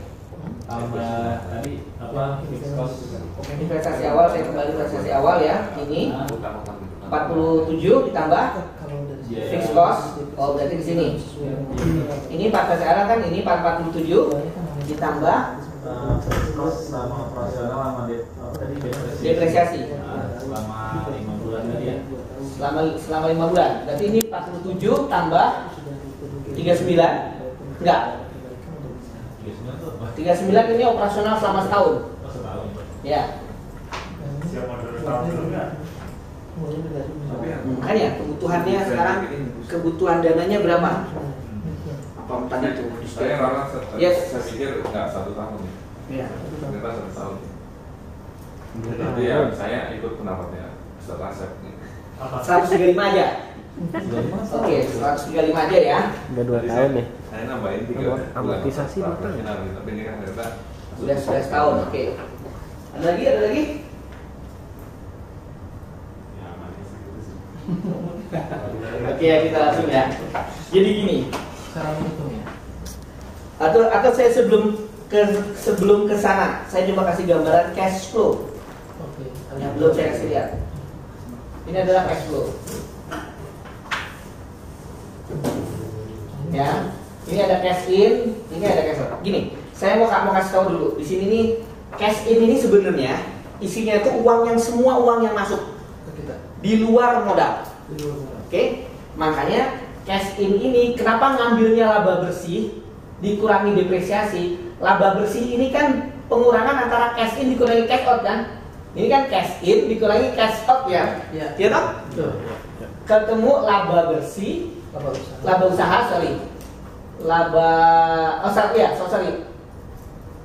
Tambah tadi apa? Fixed cost. Investasi awal, saya kembali investasi awal ya. Ini 47 ditambah fixed cost. Oh berarti di sini. Ini investasi awal kan ini 47 ditambah Cost sama operasional sama tadi depresiasi. Selama 5 bulan tadi ya. Selama 5 bulan. Berarti ini 47 tambah 39. Enggak. 39 ini operasional selama setahun. Setahun. Ya. Siap modal tahun dulu nggak? Makanya kebutuhannya sekarang kebutuhan dananya berapa? Apa tadi itu? Saya orang Yes. saya pikir nggak 1 tahun ya. Ya. Ternyata 1 tahun. Jadi ya saya ikut pendapatnya Ustaz Asep. 135 aja. Oke, 135 aja ya. Udah 2 tahun nih. Saya nambahin 3 bulan. Amortisasi Setelah betul. final, tapi ini kan ternyata Sudah setahun. Oke. Ada lagi? Ada lagi? Ya manis gitu sih. Oke, ya kita langsung ya. Jadi gini. Cara menghitung ya. Atau saya sebelum ke sana, saya coba kasih gambaran cash flow. Oke. Yang belum saya kasih lihat. Ini adalah cash flow. Ya, ini ada cash in, ini ada cash out. Gini, saya mau kasih tahu dulu. Di sini nih cash in ini sebenarnya isinya itu semua uang yang masuk di luar modal. Oke, makanya cash in ini kenapa ngambilnya laba bersih dikurangi depresiasi? Laba bersih ini kan pengurangan antara cash in dikurangi cash out kan? Ini kan cash in dikurangi cash out ya? Iya toh? Ketemu laba bersih, laba usaha, sorry.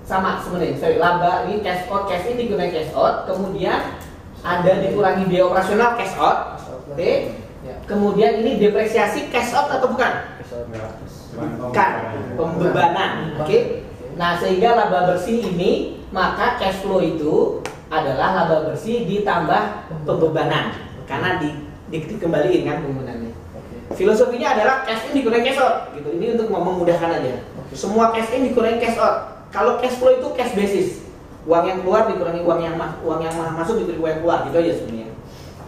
Sama sebenarnya, laba ini cash out, cash in dikurangi cash out, kemudian ada dikurangi biaya operasional cash out, oke? Kemudian ini depresiasi cash out atau bukan? Bukan, pembebanan, oke? Nah sehingga laba bersih ini maka cash flow itu adalah laba bersih ditambah pembebanan karena dikembaliin kan pembebanaannya. Filosofinya adalah cash in dikurangi cash out gitu. Ini untuk memudahkan aja. Semua cash in dikurangi cash out. Kalau cash flow itu cash basis, uang yang keluar dikurangi uang yang masuk dikurangi uang yang keluar gitu aja sebenarnya.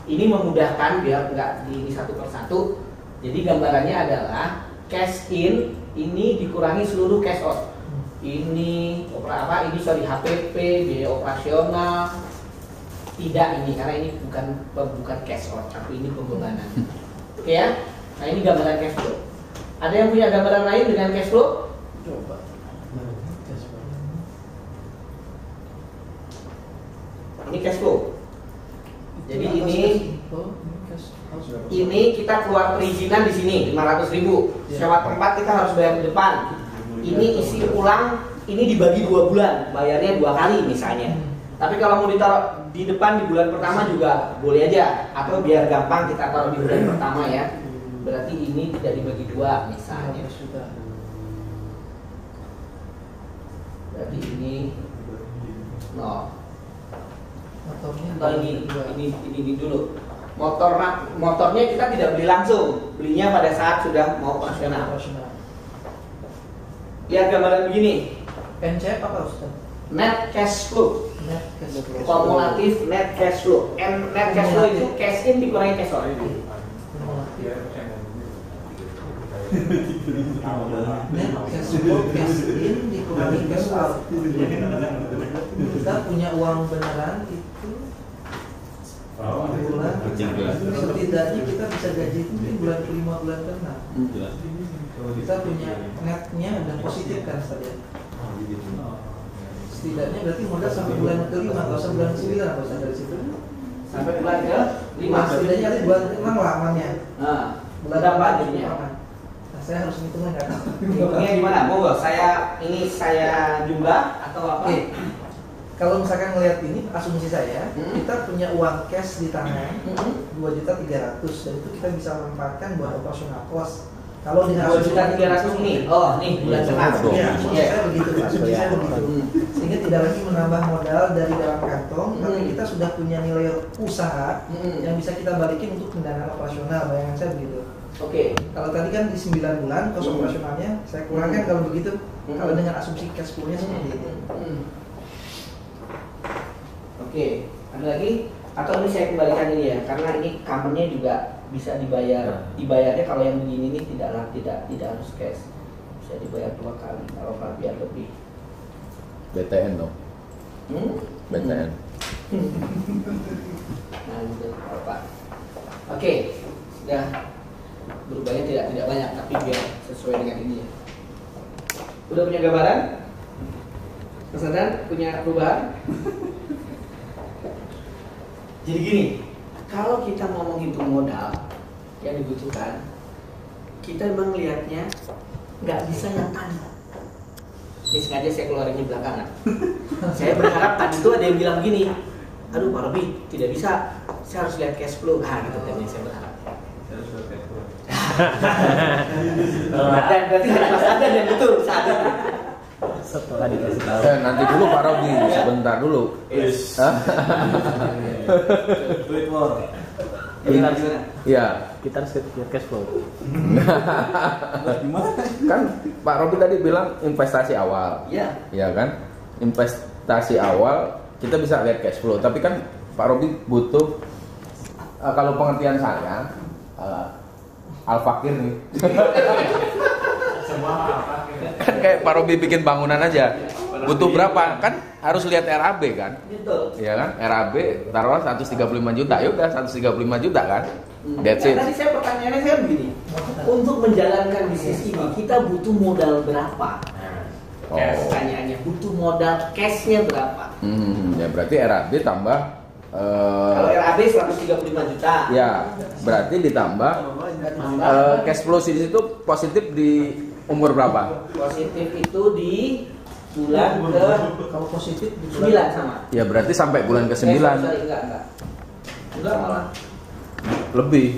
Ini memudahkan biar nggak di satu persatu. Jadi gambarannya adalah cash in ini dikurangi seluruh cash out. Ini HPP, biaya operasional. Tidak ini karena ini bukan cash out, tapi ini pembebanan. Oke ya. Nah ini gambaran cash flow. Ada yang punya gambaran lain dengan cash flow? Coba. Ini cash flow. Jadi ini kita keluar perizinan di sini 500.000. Sewa tempat kita harus bayar di depan. Ini isi ulang, ini dibagi 2 bulan, bayarnya 2 kali misalnya. Tapi kalau mau ditaruh di depan di bulan pertama juga boleh aja, atau biar gampang kita taruh di bulan pertama ya. Berarti ini tidak dibagi 2 misalnya. Berarti ini 0. Atau ini dulu. Motornya kita tidak beli langsung, belinya pada saat sudah mau operasional. Lihat gambaran begini. NCF apa Ustaz? Net cash flow. Net cash flow. Kumulatif net cash flow. Net cash flow itu cash in dikurangi cash out. Net cash flow, cash in dikurangi cash out. Kita punya uang beneran itu bulan, setidaknya kita bisa gaji itu mungkin bulan ke-5, bulan ke-6. Kita punya netnya udah positif kan saja. Setidaknya berarti modal sampai bulan ke-5, nggak usah bulan ke-9, nggak usah dari situ. Sampai bulan ke-5. Setidaknya nanti bulan ke-6 lamanya. Nah, Bulan berapa ke-6 jadinya? Nah, saya harus ngitungnya nggak tahu. Hitungnya gimana? Monggo, saya jumlah atau apa? Oke. Kalau misalkan ngelihat ini asumsi saya, kita punya uang cash di tangan 2.300.000 dan itu kita bisa manfaatkan buat operasional cost. Kalau dengan 2.300.000 ini, oh nih bulan tengah. Iya, Iya. saya begitu, asumsi saya begitu. Sehingga tidak lagi menambah modal dari dalam kantong, tapi kita sudah punya nilai usaha yang bisa kita balikin untuk pendanaan operasional. Bayangan saya begitu. Oke. Kalau tadi kan di 9 bulan kos operasionalnya saya kurangkan kalau begitu. Kalau dengan asumsi cash flow-nya seperti itu. Oke, ada lagi? Atau ini saya kembalikan ini ya, karena ini company juga bisa dibayar. Dibayarnya kalau yang begini ini tidak harus cash, bisa dibayar 2 kali kalau biar lebih. BTN dong. BTN. Nah gitu, Pak. Oke, sudah berubahnya tidak banyak, tapi biar sesuai dengan ini ya. Udah punya gambaran? Mas Adnan punya perubahan? Jadi gini, kalau kita mau menghitung modal yang dibutuhkan, kita memang lihatnya nggak bisa yang tadi. Ini sengaja saya keluarinnya belakangan. Saya berharap tadi itu ada yang bilang begini, aduh Pak Robi, tidak bisa, saya harus lihat cash flow. Gitu tadi saya berharap. Dan berarti ada Mas Adnan yang betul saat itu. Setelah dikasih tahu. Nanti dulu Pak Robi, sebentar dulu. Wait more. Iya. Kita harus lihat cash flow. Kan Pak Robi tadi bilang investasi awal. Iya. Iya kan? Investasi awal kita bisa lihat cash flow, tapi kan Pak Robi butuh kalau pengertian saya al-fakir nih. Kan kayak Pak Robi bikin bangunan aja. Butuh berapa? Kan harus lihat RAB kan? Betul. Iya kan? RAB taruhlah 135 juta. Ya udah 135 juta kan? That's it. Tadi pertanyaannya saya begini. Untuk menjalankan bisnis ini kita butuh modal berapa? Pertanyaannya butuh modal cashnya berapa? Ya berarti RAB tambah kalau RAB 135 juta. ya, berarti ditambah cash flow di situ positif di umur berapa? Positif itu di bulan ke Kalau positif di 9 sama. Ya berarti sampai bulan ke-9. Enggak malah. Lebih.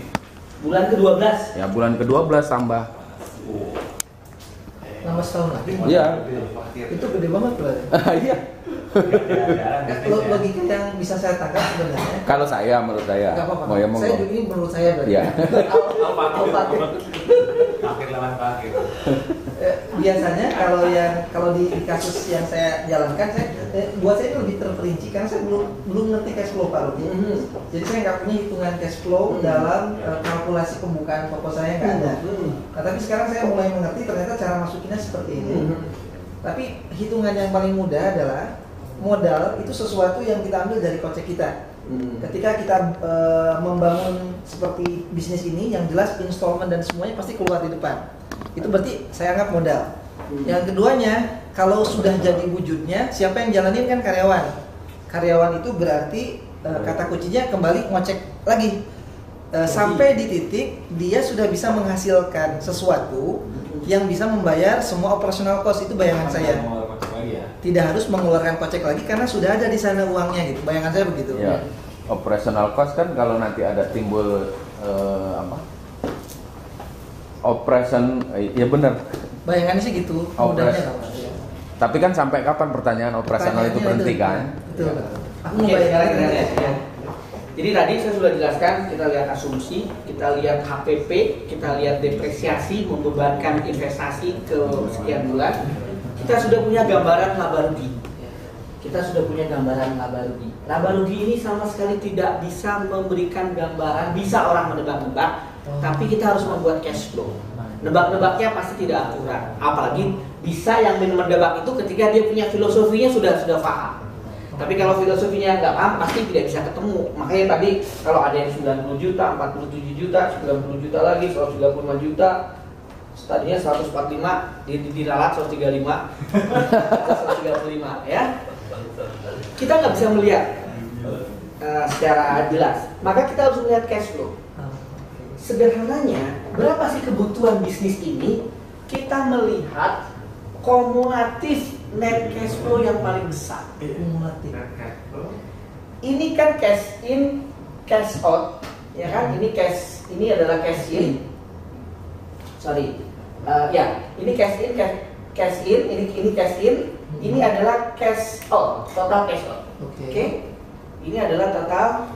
Bulan ke-12. Ya bulan ke-12 tambah. nambah setahun lagi. Iya. Itu gede banget berarti. Iya. Logika yang bisa saya tangkap sebenarnya. Kalau saya, menurut saya. Nggak apa-apa. Mau ya monggo. Saya juga ini menurut saya berarti. Iya. Akhir lawan akhir. Biasanya kalau di kasus yang saya jalankan, buat saya itu lebih terperinci karena saya belum ngerti cash flow Pak Rudi. Jadi saya nggak punya hitungan cash flow dalam kalkulasi pembukaan toko saya, nggak ada. Nah, tapi sekarang saya mulai mengerti ternyata cara masukinnya seperti ini. Tapi hitungan yang paling mudah adalah modal itu sesuatu yang kita ambil dari kocek kita. Ketika kita membangun seperti bisnis ini, yang jelas installment dan semuanya pasti keluar di depan. Itu berarti saya anggap modal. Yang keduanya, kalau sudah jadi wujudnya, siapa yang jalanin kan karyawan. Karyawan itu berarti kata kuncinya kembali ngocek lagi. Sampai di titik dia sudah bisa menghasilkan sesuatu yang bisa membayar semua operasional cost. Itu bayangan saya. Tidak harus mengeluarkan kocek lagi karena sudah ada di sana uangnya gitu. Bayangan saya begitu. Ya. Operational cost kan kalau nanti ada timbul operation, ya benar. Bayangannya sih gitu. Mudahnya kalau ya. Tapi kan sampai kapan pertanyaan operasional itu berhenti kan? Betul. Ya. Aku mau bayangin. Jadi tadi saya sudah jelaskan, kita lihat asumsi, kita lihat HPP, kita lihat depresiasi membebankan investasi ke sekian bulan. Kita sudah punya gambaran laba rugi. Kita sudah punya gambaran laba rugi. Laba rugi ini sama sekali tidak bisa memberikan gambaran, bisa orang menebak-nebak, tapi kita harus membuat cash flow. Nebak-nebaknya pasti tidak akurat. Apalagi bisa yang menebak itu ketika dia punya filosofinya sudah paham. Tapi kalau filosofinya nggak paham pasti tidak bisa ketemu. Makanya tadi kalau ada yang 90 juta, 47 juta, 90 juta lagi, 135 juta, tadinya 145, diralat 135, 135 ya. Kita nggak bisa melihat secara jelas. Maka kita harus melihat cash flow. Sederhananya, berapa sih kebutuhan bisnis ini? Kita melihat kumulatif net cash flow yang paling besar. Kumulatif. Ini kan cash in, cash out, ya kan? Ini adalah cash in. Sorry, ya, ini cash in, cash in, ini cash in. Ini adalah cash out, total cash out. Oke. Ini adalah total.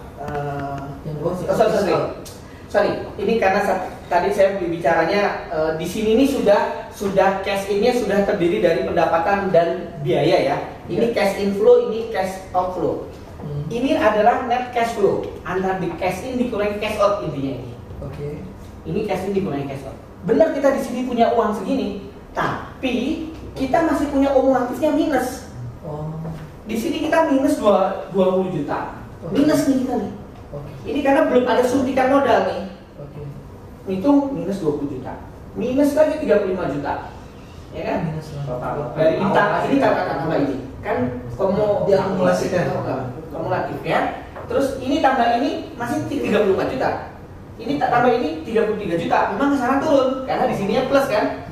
Sorry, ini karena tadi saya bicaranya di sini ini sudah cash in-nya sudah terdiri dari pendapatan dan biaya ya. Ini cash inflow, ini cash outflow. Ini adalah net cash flow antara di cash in dikurangi cash out intinya ini. Oke. Ini cash in dikurangi cash out. Benar kita di sini punya uang segini, tapi kita masih punya kumulatifnya minus. Di sini kita minus 20 juta. Minus nih kita nih. Ini karena belum ada suntikan modal nih. Hitung minus 20 juta. Minus lagi 35 juta. Ya kan? Dari ini tambah ini. Kan diakumulasikan. Kumulatif ya. Terus ini tambah ini masih 35 juta. Ini tambah ini 33 juta. Memang kesana turun karena di sininya plus kan.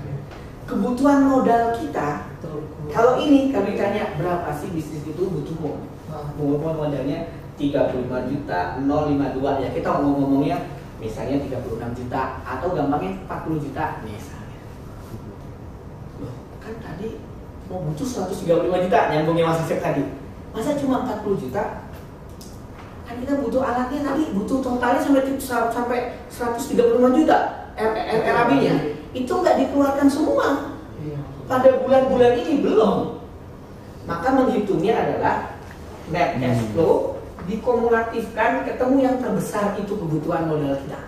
Kebutuhan modal kita. Kalau ditanya berapa sih bisnis itu butuh modalnya 35 juta 052 ya, kita ngomongnya misalnya 36 juta atau gampangnya 40 juta misalnya. Loh, kan tadi mau butuh 135 juta nyambungnya Mas Asep tadi. Masa cuma 40 juta? Kan kita butuh alatnya tadi, butuh totalnya sampai 135 juta RAB-nya. Itu nggak dikeluarkan semua. Pada bulan-bulan ini belum. Maka menghitungnya adalah net cash flow dikumulatifkan ketemu yang terbesar itu kebutuhan modal kita.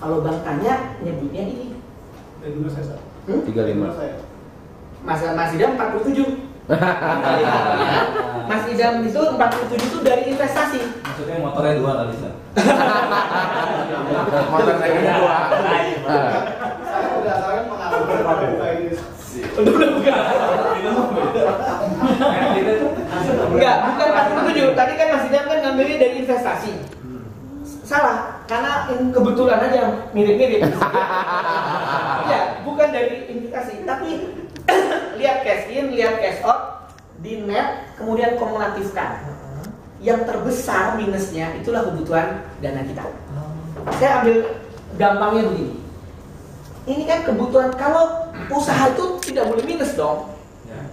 Kalau Bang tanya nyebutnya ini. Dari dulu saya. 35. Mas Idam 47. Mas Idam itu 47 itu dari investasi. Maksudnya motornya 2 kali Sir. Motor saya 2. Saya berdasarkan pengalaman buka ini. Udah bukan. Enggak, bukan 47. Tadi kan Mas Idam kan ngambilnya dari investasi. Salah, karena kebetulan aja mirip-mirip. Ya, bukan dari investasi, tapi lihat cash in, lihat cash out, di net, kemudian kumulatifkan. Yang terbesar minusnya itulah kebutuhan dana kita. Saya ambil gampangnya begini. Ini kan kebutuhan, kalau usaha itu tidak boleh minus dong.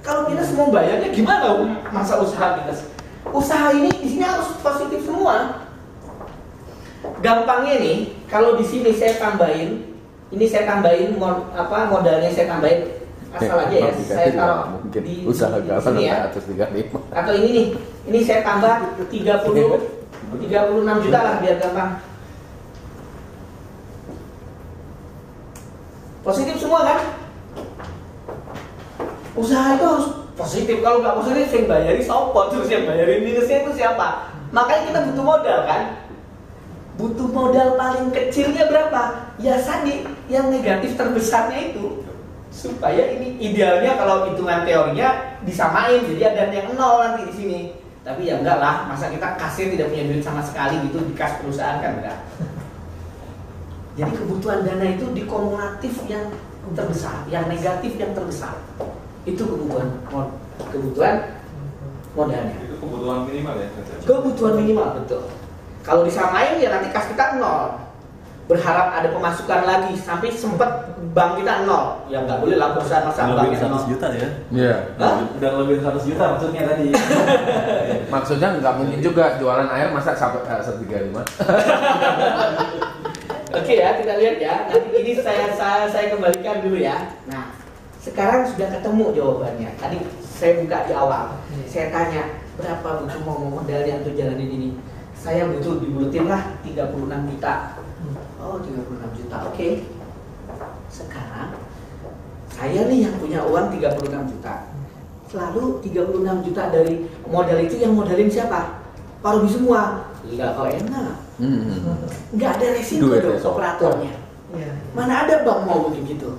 Kalau minus mau bayarnya gimana? Masa usaha minus? Usaha ini di sini harus positif semua. Gampangnya nih, kalau di sini saya tambahin, modalnya saya tambahin asal aja ya. Saya taruh di usaha sini ya. atas 35. Atau ini nih, ini saya tambah 36 juta lah biar gampang. Positif semua kan? Usaha itu harus positif. Kalau nggak positif, yang bayarin sopo, terus yang bayarin minusnya itu siapa? Makanya kita butuh modal kan? Butuh modal paling kecilnya berapa? Ya tadi, yang negatif terbesarnya itu. Supaya ini idealnya kalau hitungan teorinya disamain, jadi ada yang 0 nanti di sini. Tapi ya enggak lah, masa kita kasir tidak punya duit sama sekali gitu di kas perusahaan kan enggak. Jadi kebutuhan dana itu di kumulatif yang terbesar, yang negatif yang terbesar. Itu kebutuhan modalnya. Itu kebutuhan minimal ya? Kebutuhan minimal, betul. Kalau disamain ya nanti kas kita 0. berharap ada pemasukan lagi sampai sempat bank kita nol. Ya nggak boleh lah perusahaan masa Lebih banknya nol. 100 juta ya. Iya. Hah? Udah lebih 100 juta maksudnya tadi. Maksudnya nggak mungkin juga jualan air masa sampai 135. Oke ya, kita lihat ya. Nanti ini saya kembalikan dulu ya. Nah, sekarang sudah ketemu jawabannya. Tadi saya buka di awal. Saya tanya, berapa butuh mau modalnya untuk jalanin ini? Saya butuh dibulutin lah 36 juta. Oh, 36 juta. Oke. Sekarang saya nih yang punya uang 36 juta. Lalu 36 juta dari modal itu yang modalin siapa? Pak Robi semua. Enggak kok enak. Nggak ada resiko Duit dong besok. operatornya. Iya. Mana ada bank mau begitu?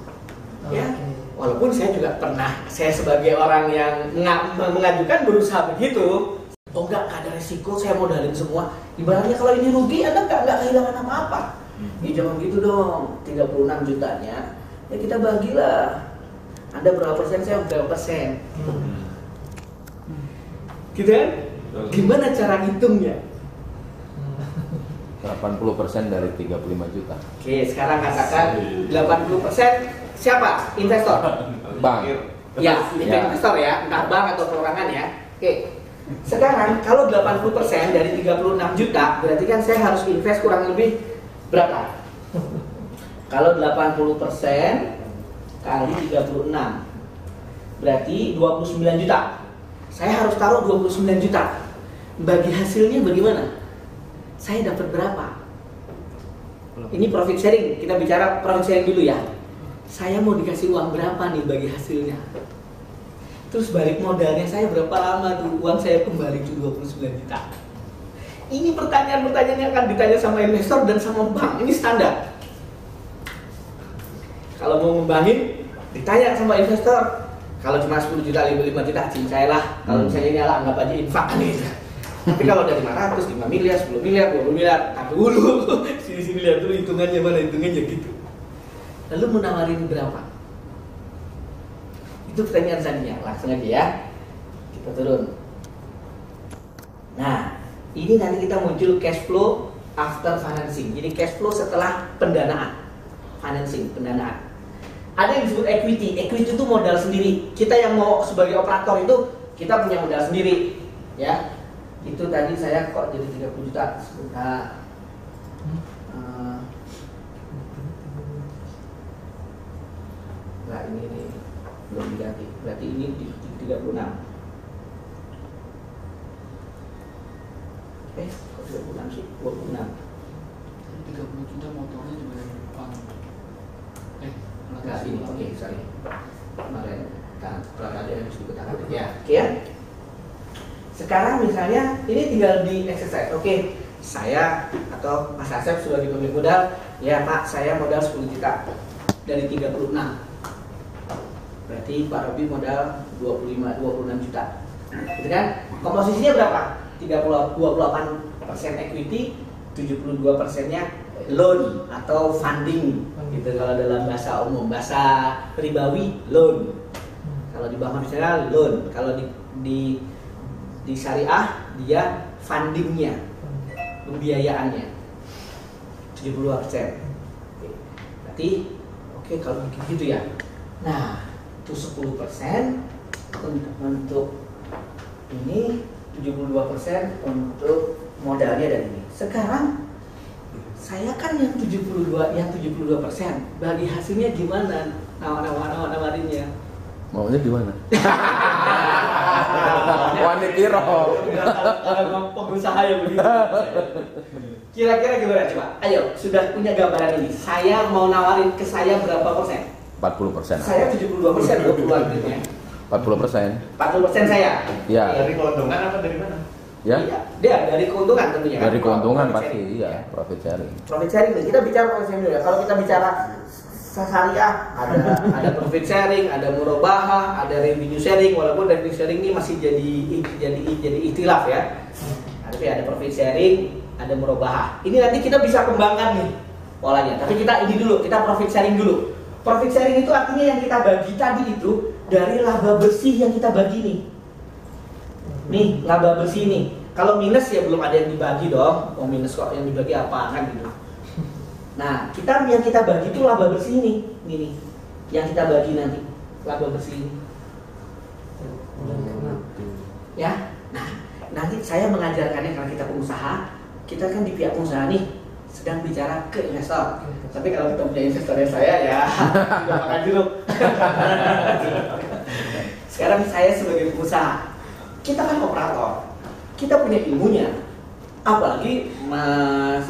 Ya. Walaupun saya juga pernah, saya sebagai orang yang mengajukan berusaha begitu. Oh nggak ada resiko, saya modalin semua. Ibaratnya kalau ini rugi, Anda nggak kehilangan apa-apa. Ya jangan gitu dong, 36 jutanya. Ya kita bagilah. Anda berapa persen, saya berapa persen. Gitu kan? Gimana cara ngitungnya? 80% dari 35 juta. Oke, sekarang katakan 80% siapa? Investor. Bank. Ya, investor ya, entah bank atau perorangan ya. Oke. Sekarang kalau 80% dari 36 juta, berarti kan saya harus invest kurang lebih berapa? Kalau 80% kali 36 berarti 29 juta. Saya harus taruh 29 juta. Bagi hasilnya bagaimana? Saya dapat berapa? Ini profit sharing. Kita bicara profit sharing dulu ya. Saya mau dikasih uang berapa nih bagi hasilnya? Terus balik modalnya saya berapa lama tuh uang saya kembali ke 29 juta? Ini pertanyaan-pertanyaan yang akan ditanya sama investor dan sama bank. Ini standar. Kalau mau ngembangin, ditanya sama investor. Kalau cuma 10 juta, 5 juta, cincai lah. Kalau misalnya ini ala anggap aja infak kan gitu. Tapi kalau dari 500, 5 miliar, 10 miliar, 20 miliar, tak dulu. Sini-sini lihat dulu hitungannya mana, hitungannya gitu. Lalu mau nawarin berapa? Itu pertanyaan tadinya, langsung aja ya. Kita turun. Nah, ini nanti kita muncul cash flow after financing. Jadi cash flow setelah pendanaan. Financing, pendanaan. Ada yang disebut equity. Equity itu modal sendiri. Kita yang mau sebagai operator itu kita punya modal sendiri, ya. Itu tadi saya kok jadi 30 juta sebentar. Nah ini belum diganti. Berarti ini di 36. Kok 36 sih? 26. 30 juta motornya juga dari depan. Enggak ini, oke, sorry. Kemarin ada yang harus diketahui. Ya, oke ya. Sekarang misalnya ini tinggal di exercise. Oke, saya atau Mas Asep sebagai pemilik modal, ya Pak, saya modal 10 juta dari 36. Berarti Pak Robi modal 26 juta. Gitu kan? Komposisinya berapa? 28% equity, 72%-nya loan atau funding. Gitu kalau dalam bahasa umum, bahasa ribawi loan. Kalau di bank konvensional loan, kalau di syariah dia fundingnya, pembiayaannya 72%. Berarti oke, kalau begitu ya. Nah, itu 10% untuk ini, 72% untuk modalnya dan ini. Sekarang saya kan yang 72%, bagi hasilnya gimana? Nawarinnya. Maunya gimana? Wanitiro. Pengusaha yang begitu. Kira-kira gimana coba? Ayo, sudah punya gambaran ini. Saya mau nawarin ke saya berapa persen? 40%. Saya 72% loh keluarganya. 40%. 40% saya. Ya. Dari keuntungan apa dari mana? Ya. Iya, dia dari keuntungan tentunya. Dari keuntungan Profit pasti, sharing. iya, profit sharing. Profit sharing nih, kita bicara profit sharing dulu ya. Kalau kita bicara syariah, ada profit sharing, ada murabahah, ada revenue sharing. Walaupun revenue sharing ini masih jadi ikhtilaf ya. Tapi ada profit sharing, ada murabahah. Ini nanti kita bisa kembangkan nih polanya. Tapi kita ini dulu, kita profit sharing dulu. Profit sharing itu artinya yang kita bagi tadi itu dari laba bersih yang kita bagi nih. Nih, laba bersih nih. Kalau minus ya belum ada yang dibagi dong. Oh minus kok yang dibagi apa kan gitu. Nah, yang kita bagi itu laba bersih ini nih. Yang kita bagi nanti laba bersih ini. Ya. Nah, nanti saya mengajarkannya karena kita pengusaha, kita kan di pihak pengusaha nih sedang bicara ke investor. Tapi kalau kita punya investornya saya ya tidak makan jeruk. Sekarang saya sebagai pengusaha, kita kan operator, kita punya ilmunya. Apalagi Mas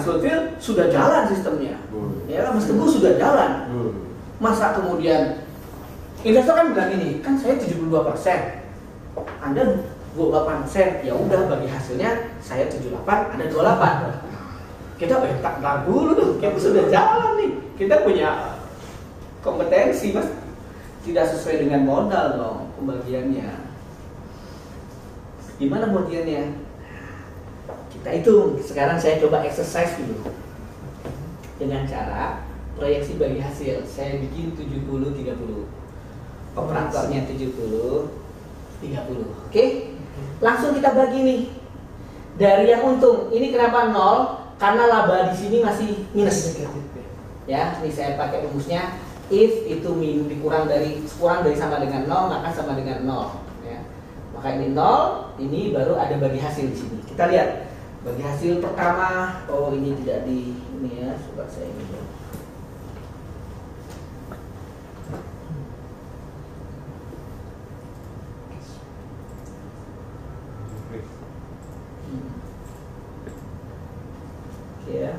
Lutfil sudah jalan sistemnya, ya Mas Teguh sudah jalan. Masa kemudian investor kan bilang ini, kan saya 72%, Anda 28%, ya udah bagi hasilnya saya 78, Anda 28. Kita tak ragu dulu, kita sudah jalan nih, kita punya kompetensi Mas. Tidak sesuai dengan modal dong pembagiannya. Gimana pembagiannya? Kita hitung. Sekarang saya coba exercise dulu dengan cara proyeksi bagi hasil. Saya bikin 70-30. Operatornya 70-30. Oke? Langsung kita bagi nih. Dari yang untung, ini kenapa 0? Karena laba di sini masih minus. Ya, ini saya pakai rumusnya. If itu kurang dari sama dengan 0, maka sama dengan 0. Ya. Maka ini 0, ini baru ada bagi hasil di sini. Kita lihat bagi hasil pertama. Oh, ini tidak di ini ya. Coba saya ini. Oke ya.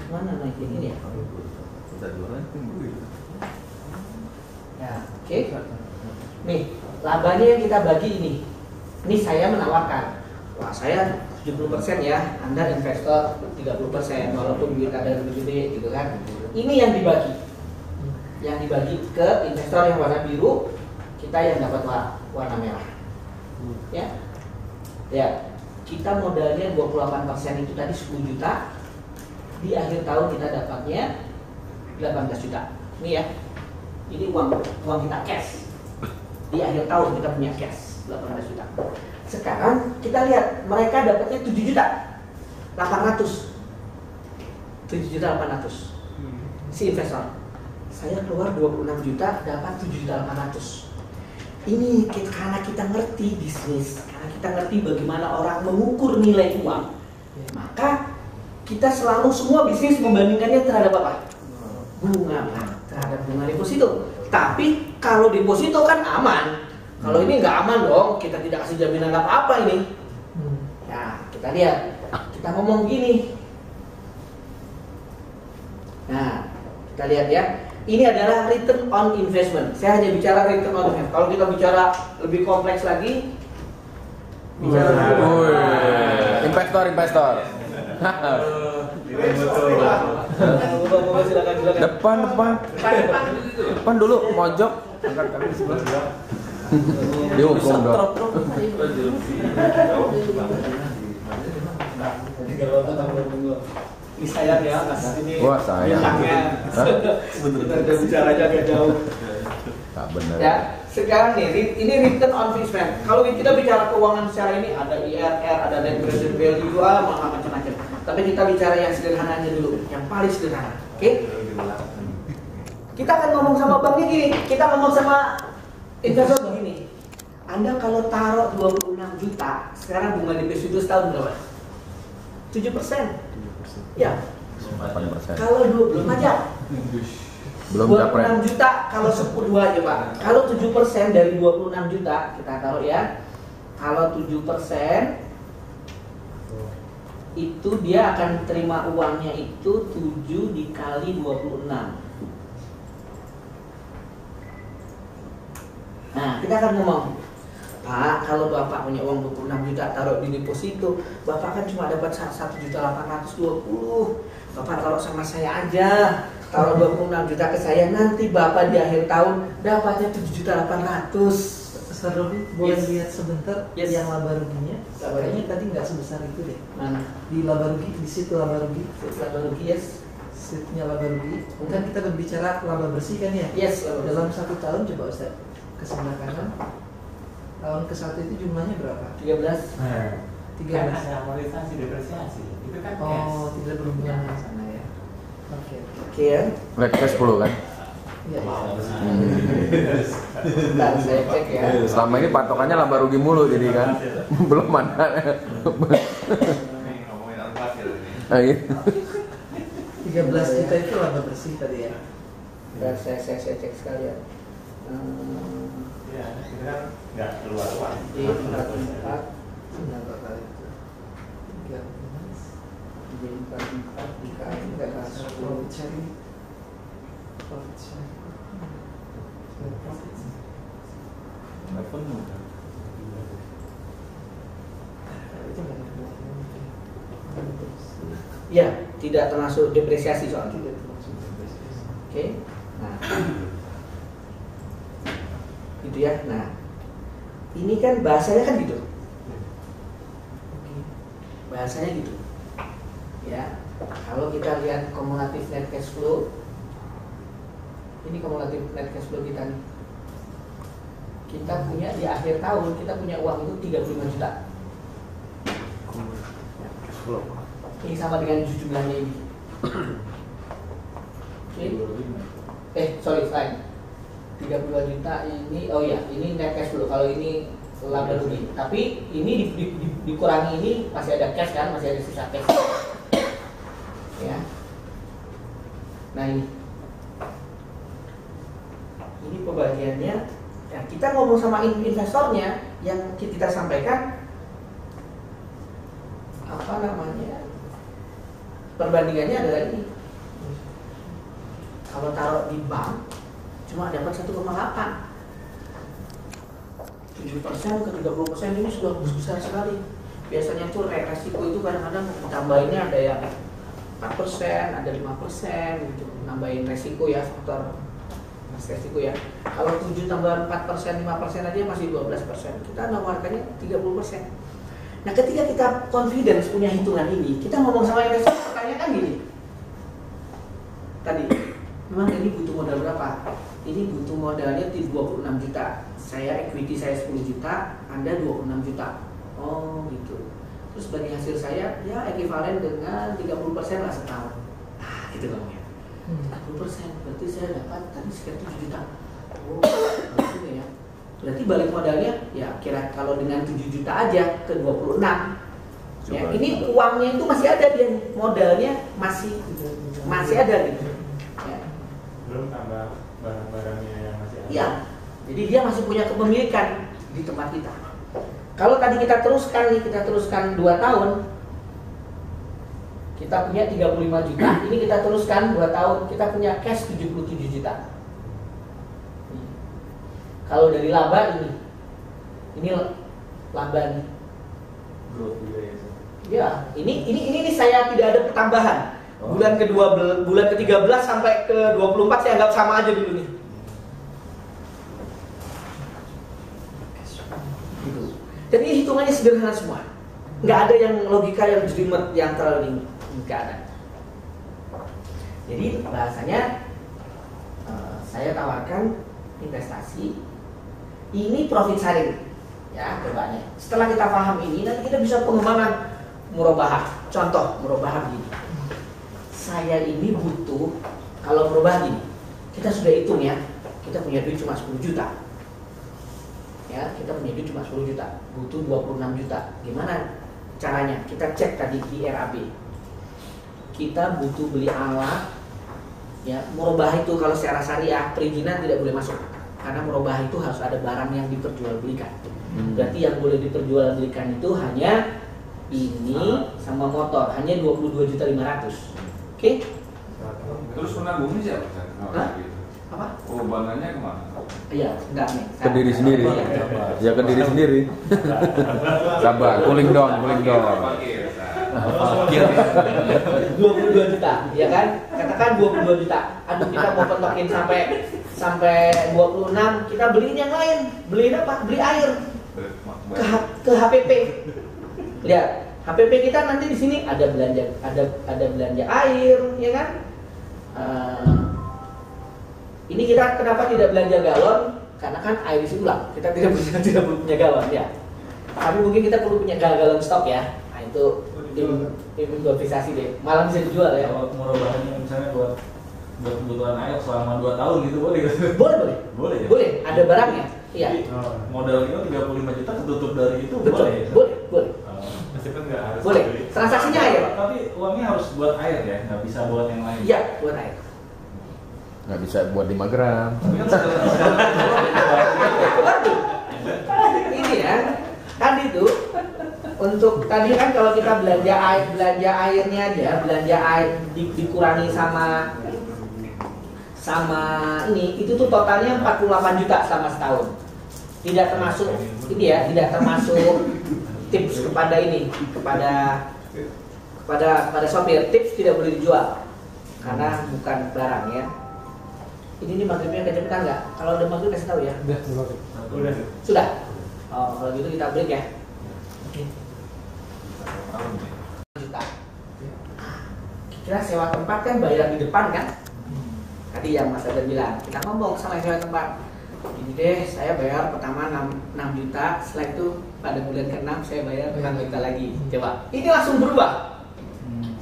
Mana naikin ini ya? Ya, oke. Nih, labanya yang kita bagi ini. Ini saya menawarkan. Wah, saya 70% ya, Anda investor 30%, walaupun duit ada lebih gede gitu kan. Ini yang dibagi. Yang dibagi ke investor yang warna biru, kita yang dapat warna merah. Ya. Ya, kita modalnya 28% itu tadi 10 juta. Di akhir tahun kita dapatnya 18 juta. Ini ya. Ini uang kita cash. Di akhir tahun kita punya cash 18 juta. Sekarang kita lihat mereka dapatnya 7 juta 800. 7 juta 800. Si investor. Saya keluar 26 juta dapat 7 juta 800. Ini karena kita ngerti bisnis, karena kita ngerti bagaimana orang mengukur nilai uang. Maka kita selalu semua bisnis membandingkannya terhadap apa? Bunga, terhadap bunga deposito. Tapi kalau deposito kan aman. Kalau ini nggak aman dong, kita tidak kasih jaminan apa-apa ini. Nah, kita lihat, kita ngomong gini. Nah, kita lihat ya. Ini adalah return on investment. Saya hanya bicara return on investment. Kalau kita bicara lebih kompleks lagi, bicara investor. Depan dulu mojok. Dihukum dong. Ini sayang ya, Mas. Ini wah, sayang. Kita udah bicaranya agak jauh. Tak benar. Ya, sekarang nih, ini return on investment. Kalau kita bicara keuangan secara ini ada IRR, ada net present value, macam-macam. Tapi kita bicara yang sederhananya dulu, yang paling sederhana. Oke? Kita akan ngomong sama banknya gini, kita ngomong sama investor begini. Anda kalau taruh 26 juta, sekarang bunga deposito setahun berapa? 7%. Ya. 8%. Kalau belum aja. Belum 26 juta kalau 10 aja Pak. Kalau 7% dari 26 juta kita taruh ya. Kalau 7% itu dia akan terima uangnya itu 7 dikali 26. Nah, kita akan ngomong, Pak, kalau Bapak punya uang 26 juta taruh di deposito, Bapak kan cuma dapat 1.820. Bapak taruh sama saya aja, taruh 26 juta ke saya, nanti Bapak di akhir tahun dapatnya 7.800. Ustaz Robi, boleh Yes. lihat sebentar yang laba ruginya? Laba rugi. Kayaknya tadi nggak sebesar itu deh. Mana? Di laba rugi, di situ laba rugi. Laba rugi, yes. Seatnya laba rugi. Kan kita berbicara laba bersih kan ya? Yes. Dalam 1 tahun coba Ustaz ke sebelah kanan. Tahun ke-1 itu jumlahnya berapa? 13. Nah, 13. kan ada amortisasi depresiasi. Itu kan cash. Oh, tidak berhubungan dengan sana ya. Oke. Oke ya. Net cash flow kan. Iya. Bentar, saya cek ya. Selama ini patokannya laba rugi mulu jadi kan belum ada. Ini ngomongin alfakir ini. 13 juta itu laba bersih tadi ya. Bentar, saya cek sekalian. Iya, itu kan nggak keluar uang. Di 44 Berapa kali itu? 13. jadi 44 dikali nggak masuk. Profit sharing. Profit sharing. Itu nggak ada. Ya, tidak termasuk depresiasi soalnya. Tidak termasuk depresiasi. Oke. Nah. Gitu ya. Nah. Ini kan bahasanya kan gitu. Bahasanya gitu. Ya. Kalau kita lihat kumulatif net cash flow, ini kumulatif net cash flow kita nih. Kita punya di akhir tahun kita punya uang itu 35 juta. Cash flow. Ini sama dengan jumlahnya ini. Oke. Sorry, lain. 32 juta ini, oh ya, ini net cash flow. Kalau ini laba rugi. Tapi ini dikurangi ini masih ada cash kan, masih ada sisa cash. Ya. Nah ini pembagiannya. Ya, kita ngomong sama investornya yang kita sampaikan apa namanya? Perbandingannya adalah ini. Kalau taruh di bank cuma dapat 1,8. 7% ke 30% ini sudah besar sekali. Biasanya tuh resiko itu kadang-kadang ditambahinnya ada yang 4%, ada 5% gitu. Nambahin resiko ya, faktor resiko ya. Kalau 7 tambah 4%, 5% aja masih 12%. Kita nawarkannya 30%. Nah, ketika kita confidence punya hitungan ini, kita ngomong sama investor, pertanyaan kan gini. Tadi, memang ini butuh modal berapa? Ini butuh modalnya 26 juta. Saya equity saya 10 juta, Anda 26 juta. Oh, gitu. Terus bagi hasil saya, ya ekivalen dengan 30% lah setahun. Ah, gitu ngomongnya. 30%, berarti saya dapat tadi sekitar 7 juta. Oh, gitu ya. Berarti balik modalnya ya kira kalau dengan 7 juta aja ke 26. Ya, ini uangnya itu masih ada dia, modalnya masih ada gitu. Ya. Belum tambah barang-barangnya yang masih ada. Iya. Jadi dia masih punya kepemilikan di tempat kita. Kalau tadi kita teruskan 2 tahun. Kita punya 35 juta, ini kita teruskan 2 tahun, kita punya cash 77 juta. Kalau dari laba ini laba nih. Ya, ini saya tidak ada pertambahan. Bulan ke-13 sampai ke 24 saya anggap sama aja dulu nih. Gitu. Jadi hitungannya sederhana semua. Nggak ada yang logika yang jelimet yang terlalu nggak ada. Jadi bahasanya saya tawarkan investasi. Ini profit sharing, ya cobaannya. Setelah kita paham ini, nanti kita bisa pengembangan murabahah. Contoh murabahah begini. Saya ini butuh, kalau murabahah gini, kita sudah hitung ya, kita punya duit cuma 10 juta. Ya, kita punya duit cuma 10 juta, butuh 26 juta. Gimana caranya? Kita cek tadi di RAB. Kita butuh beli alat, ya murabahah itu kalau secara syariah perizinan tidak boleh masuk. Karena murabahah itu harus ada barang yang diperjualbelikan. Berarti yang boleh diperjualbelikan itu hanya ini sama motor, hanya 22.500.000. Oke? Terus penanggungnya siapa? Apa? Korbanannya kemana? Iya, enggak nih. Ke diri sendiri. Ya ke diri sendiri. Sabar, cooling down. 22 juta, ya kan? Katakan 22 juta. Aduh, kita mau pentokin sampai 26, kita beliin yang lain. Beliin apa? Beli air. Ke HPP. Lihat, HPP kita nanti di sini ada belanja air, ya kan? Ini kita kenapa tidak belanja galon? Karena kan air isi ulang. Kita tidak punya galon ya. Tapi mungkin kita perlu punya galon stok ya. Nah itu improvisasi deh. Malah bisa dijual ya. Kalau murabahnya misalnya buat kebutuhan air selama 2 tahun gitu boleh gitu? Boleh. Ya? Boleh. Ada barangnya. Iya. Modal itu 35 juta ketutup dari itu. Betul. Boleh. Ya? Boleh. Meskipun nggak harus Boleh. beli. Transaksinya air. Tapi uangnya harus buat air ya, nggak bisa buat yang lain. Iya, buat air. Nggak bisa buat 5 gram. Tapi kan Ini ya. Kan itu untuk tadi kan kalau kita belanja airnya aja, belanja air dikurangi sama ini, itu tuh totalnya 48 juta selama setahun. Tidak termasuk ini ya, tidak termasuk tips kepada sopir. Tips tidak boleh dijual karena bukan barang ya. Ini nih maghribnya kecepatan nggak? Kalau udah maghrib kasih tahu ya. Udah. Sudah. Oh, kalau gitu kita break ya. Juta. Kira sewa tempat kan bayar di depan kan? Tadi yang Mas Adar bilang, kita ngomong sama sewa tempat. Ini deh, saya bayar pertama 6 juta, setelah itu pada bulan ke-6 saya bayar 6 juta lagi. Coba, ini langsung berubah.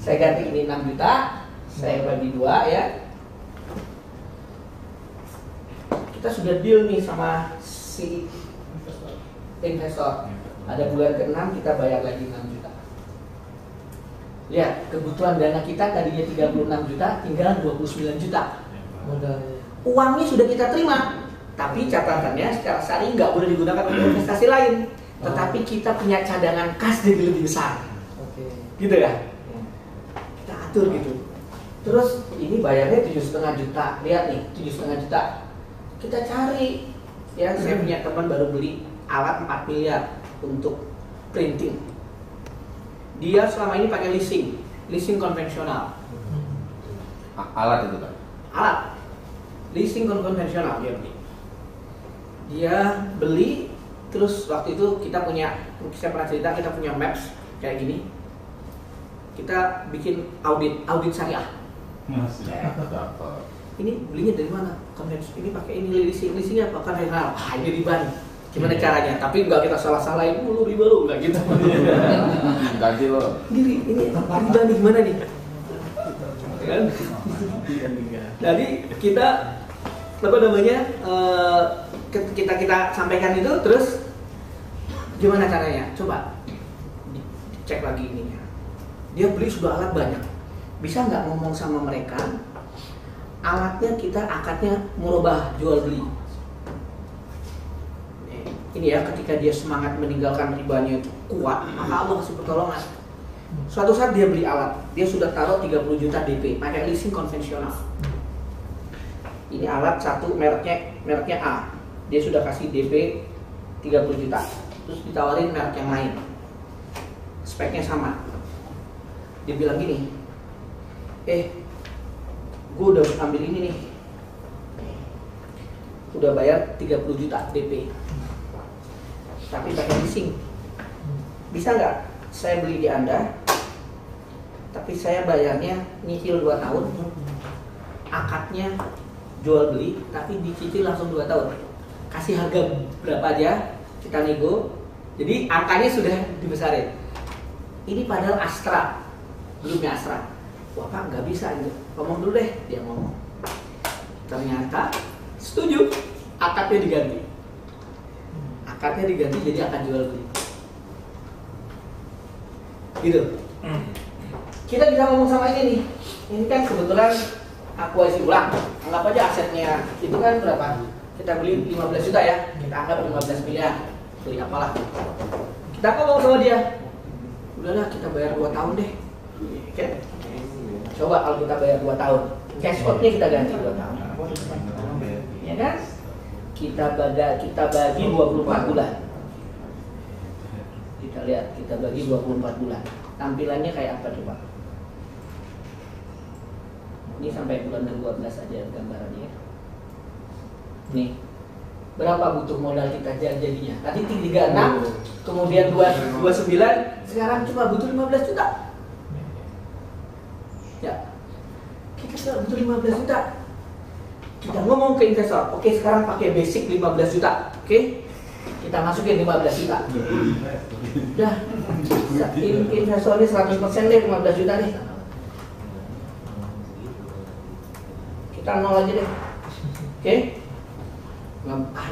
Saya ganti ini 6 juta, saya bagi 2 ya. Kita sudah deal nih sama si investor. Ada bulan ke-6 kita bayar lagi 6 juta. Lihat, kebutuhan dana kita tadinya 36 juta, tinggal 29 juta. Uangnya sudah kita terima, tapi catatannya secara syar'i nggak boleh digunakan untuk investasi lain. Tetapi kita punya cadangan kas jadi lebih besar. Gitu ya? Kita atur gitu. Terus ini bayarnya 7,5 juta. Lihat nih, 7,5 juta. Kita cari, ya saya punya teman baru beli alat 4 miliar untuk printing. Dia selama ini pakai leasing konvensional. Alat itu kan? Alat leasing konvensional dia beli. Terus waktu itu kita punya, saya pernah cerita, kita punya maps kayak gini. Kita bikin audit syariah. Ini belinya dari mana? Ini pakai ini leasingnya apa? Kan ini riba nih. Gimana caranya? Tapi nggak kita salah-salahin dulu riba lu, nggak gitu. Ganti lo. Ini riba nih gimana nih? Kan? Jadi kita apa namanya? Kita sampaikan itu, terus gimana caranya? Coba dicek lagi ininya. Dia beli sudah alat banyak. Bisa nggak ngomong sama mereka? Alatnya kita akadnya murabah jual beli. Ini ya, ketika dia semangat meninggalkan ribanya itu kuat, maka Allah kasih pertolongan. Suatu saat dia beli alat, dia sudah taruh 30 juta DP, pakai leasing konvensional. Ini alat satu mereknya A, dia sudah kasih DP 30 juta, terus ditawarin merek yang lain, speknya sama. Dia bilang gini, gue udah ambil ini nih, udah bayar 30 juta DP, tapi pakai leasing. Bisa nggak saya beli di Anda, tapi saya bayarnya nyicil 2 tahun, akadnya jual beli, tapi dicicil langsung 2 tahun. Kasih harga berapa aja, kita nego. Jadi angkanya sudah dibesarin. Ini padahal Astra, belumnya Astra. Wah Pak, nggak bisa itu. Ngomong dulu deh, dia ngomong. Ternyata setuju, akadnya diganti. Akadnya diganti jadi akan jual beli. Gitu. Kita bisa ngomong sama ini nih. Ini kan kebetulan akuisisi ulang. Anggap aja asetnya itu kan berapa? Kita beli 15 juta ya. Kita anggap 15 miliar. Beli apalah. Kita ngomong sama dia. Udahlah kita bayar 2 tahun deh. Oke. Coba kalau kita bayar 2 tahun, cash out-nya kita ganti 2 tahun. Ya kan? Kita bagi 24 bulan. Kita lihat, kita bagi 24 bulan. Tampilannya kayak apa coba? Ini sampai bulan ke-12 aja gambarannya. Nih. Berapa butuh modal kita jadinya? Tadi 36, kemudian 29, sekarang cuma butuh 15 juta. Ya. Kita saya butuh 15 juta. Kita ngomong ke investor, oke sekarang pakai basic 15 juta, oke? Kita masukin 15 juta. Udah, investor ini 100% deh 15 juta nih. Kita nol aja deh, oke?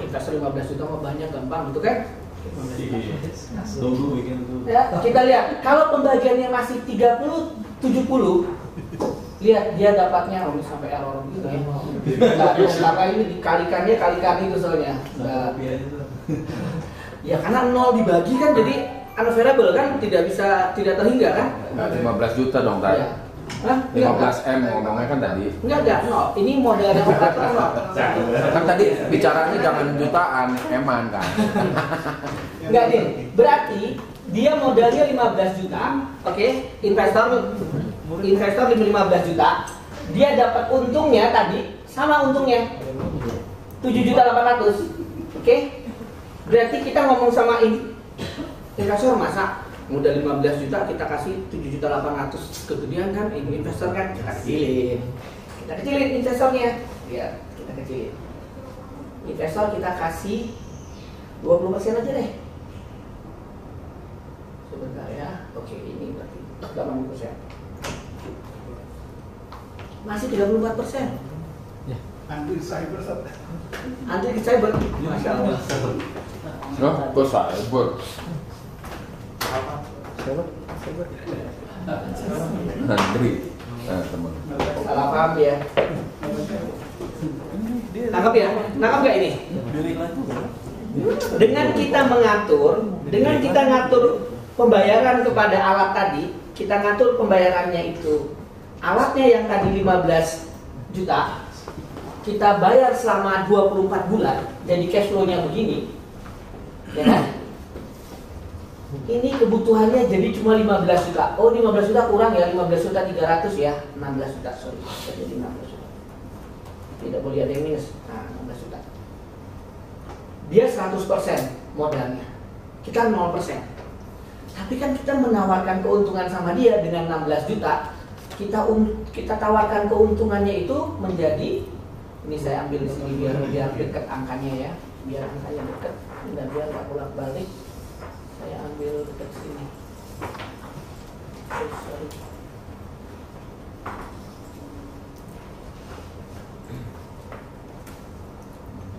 Investor 15 juta mah banyak, gampang gitu kan? Tunggu bikin tuh. Ya, kita lihat kalau pembagiannya masih 30-70, lihat dia dapatnya sampai error gitu ya. Karena ini dikalikannya kalikan itu soalnya. Ya karena 0 dibagi kan jadi unavailable kan, tidak terhingga kan? 15 juta dong tadi. Ya. Hah? 15M ngomongnya kan tadi. Enggak, no. Ini modalnya operator no. Kan tadi bicaranya jangan jutaan, eman kan. Enggak nih, berarti dia modalnya 15 juta, oke? Investor 15 juta, dia dapat untungnya tadi sama untungnya 7.800.000, oke? Berarti kita ngomong sama investor, masa modal 15 juta kita kasih 7.800.000, kegedean kan? Investor kan kita kecilin investornya, ya kita kecilin. Investor kita kasih 20% aja deh. Sebentar ya, oke ini berarti 80%. Masih 34%. Nanti cyber Nanti di cyber, masya Allah. Oh, kok cyber? Andri, teman. Salah paham ya. Nangkap ya? Nangkap nggak ini? Dengan kita ngatur pembayaran kepada alat tadi, kita ngatur pembayarannya itu. Alatnya yang tadi 15 juta, kita bayar selama 24 bulan, jadi cash flow-nya begini. Ya kan? Ini kebutuhannya jadi cuma 15 juta. Oh, 15 juta kurang ya, 15 juta 300 ya. 16 juta, sorry. Jadi 16 juta. Tidak boleh ada yang minus. Nah, 16 juta. Dia 100% modalnya. Kita 0%. Tapi kan kita menawarkan keuntungan sama dia dengan 16 juta. Kita tawarkan keuntungannya itu menjadi, ini saya ambil di sini biar dekat angkanya ya. Biar angkanya dekat. Dan biar nggak bolak-balik. Saya ambil dekat sini. Sorry.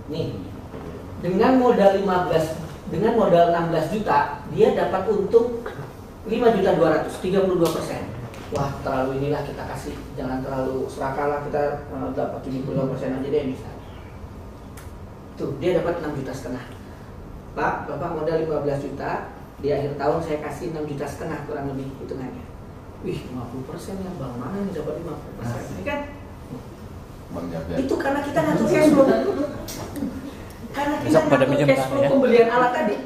Nih, dengan modal 16 juta, dia dapat untung 5.200.000, 32%. Wah, terlalu inilah kita kasih, jangan terlalu serakah lah, kita dapat 75% aja deh misalnya. Tuh, dia dapat 6,5 juta. Pak, Bapak modal 15 juta, di akhir tahun saya kasih 6,5 juta kurang lebih hitungannya. Wih, 50% ya Bang, mana yang dapat 50%? Ini kan? Itu karena kita ngatur cash flow. Karena kita ngatur cash flow pembelian alat tadi.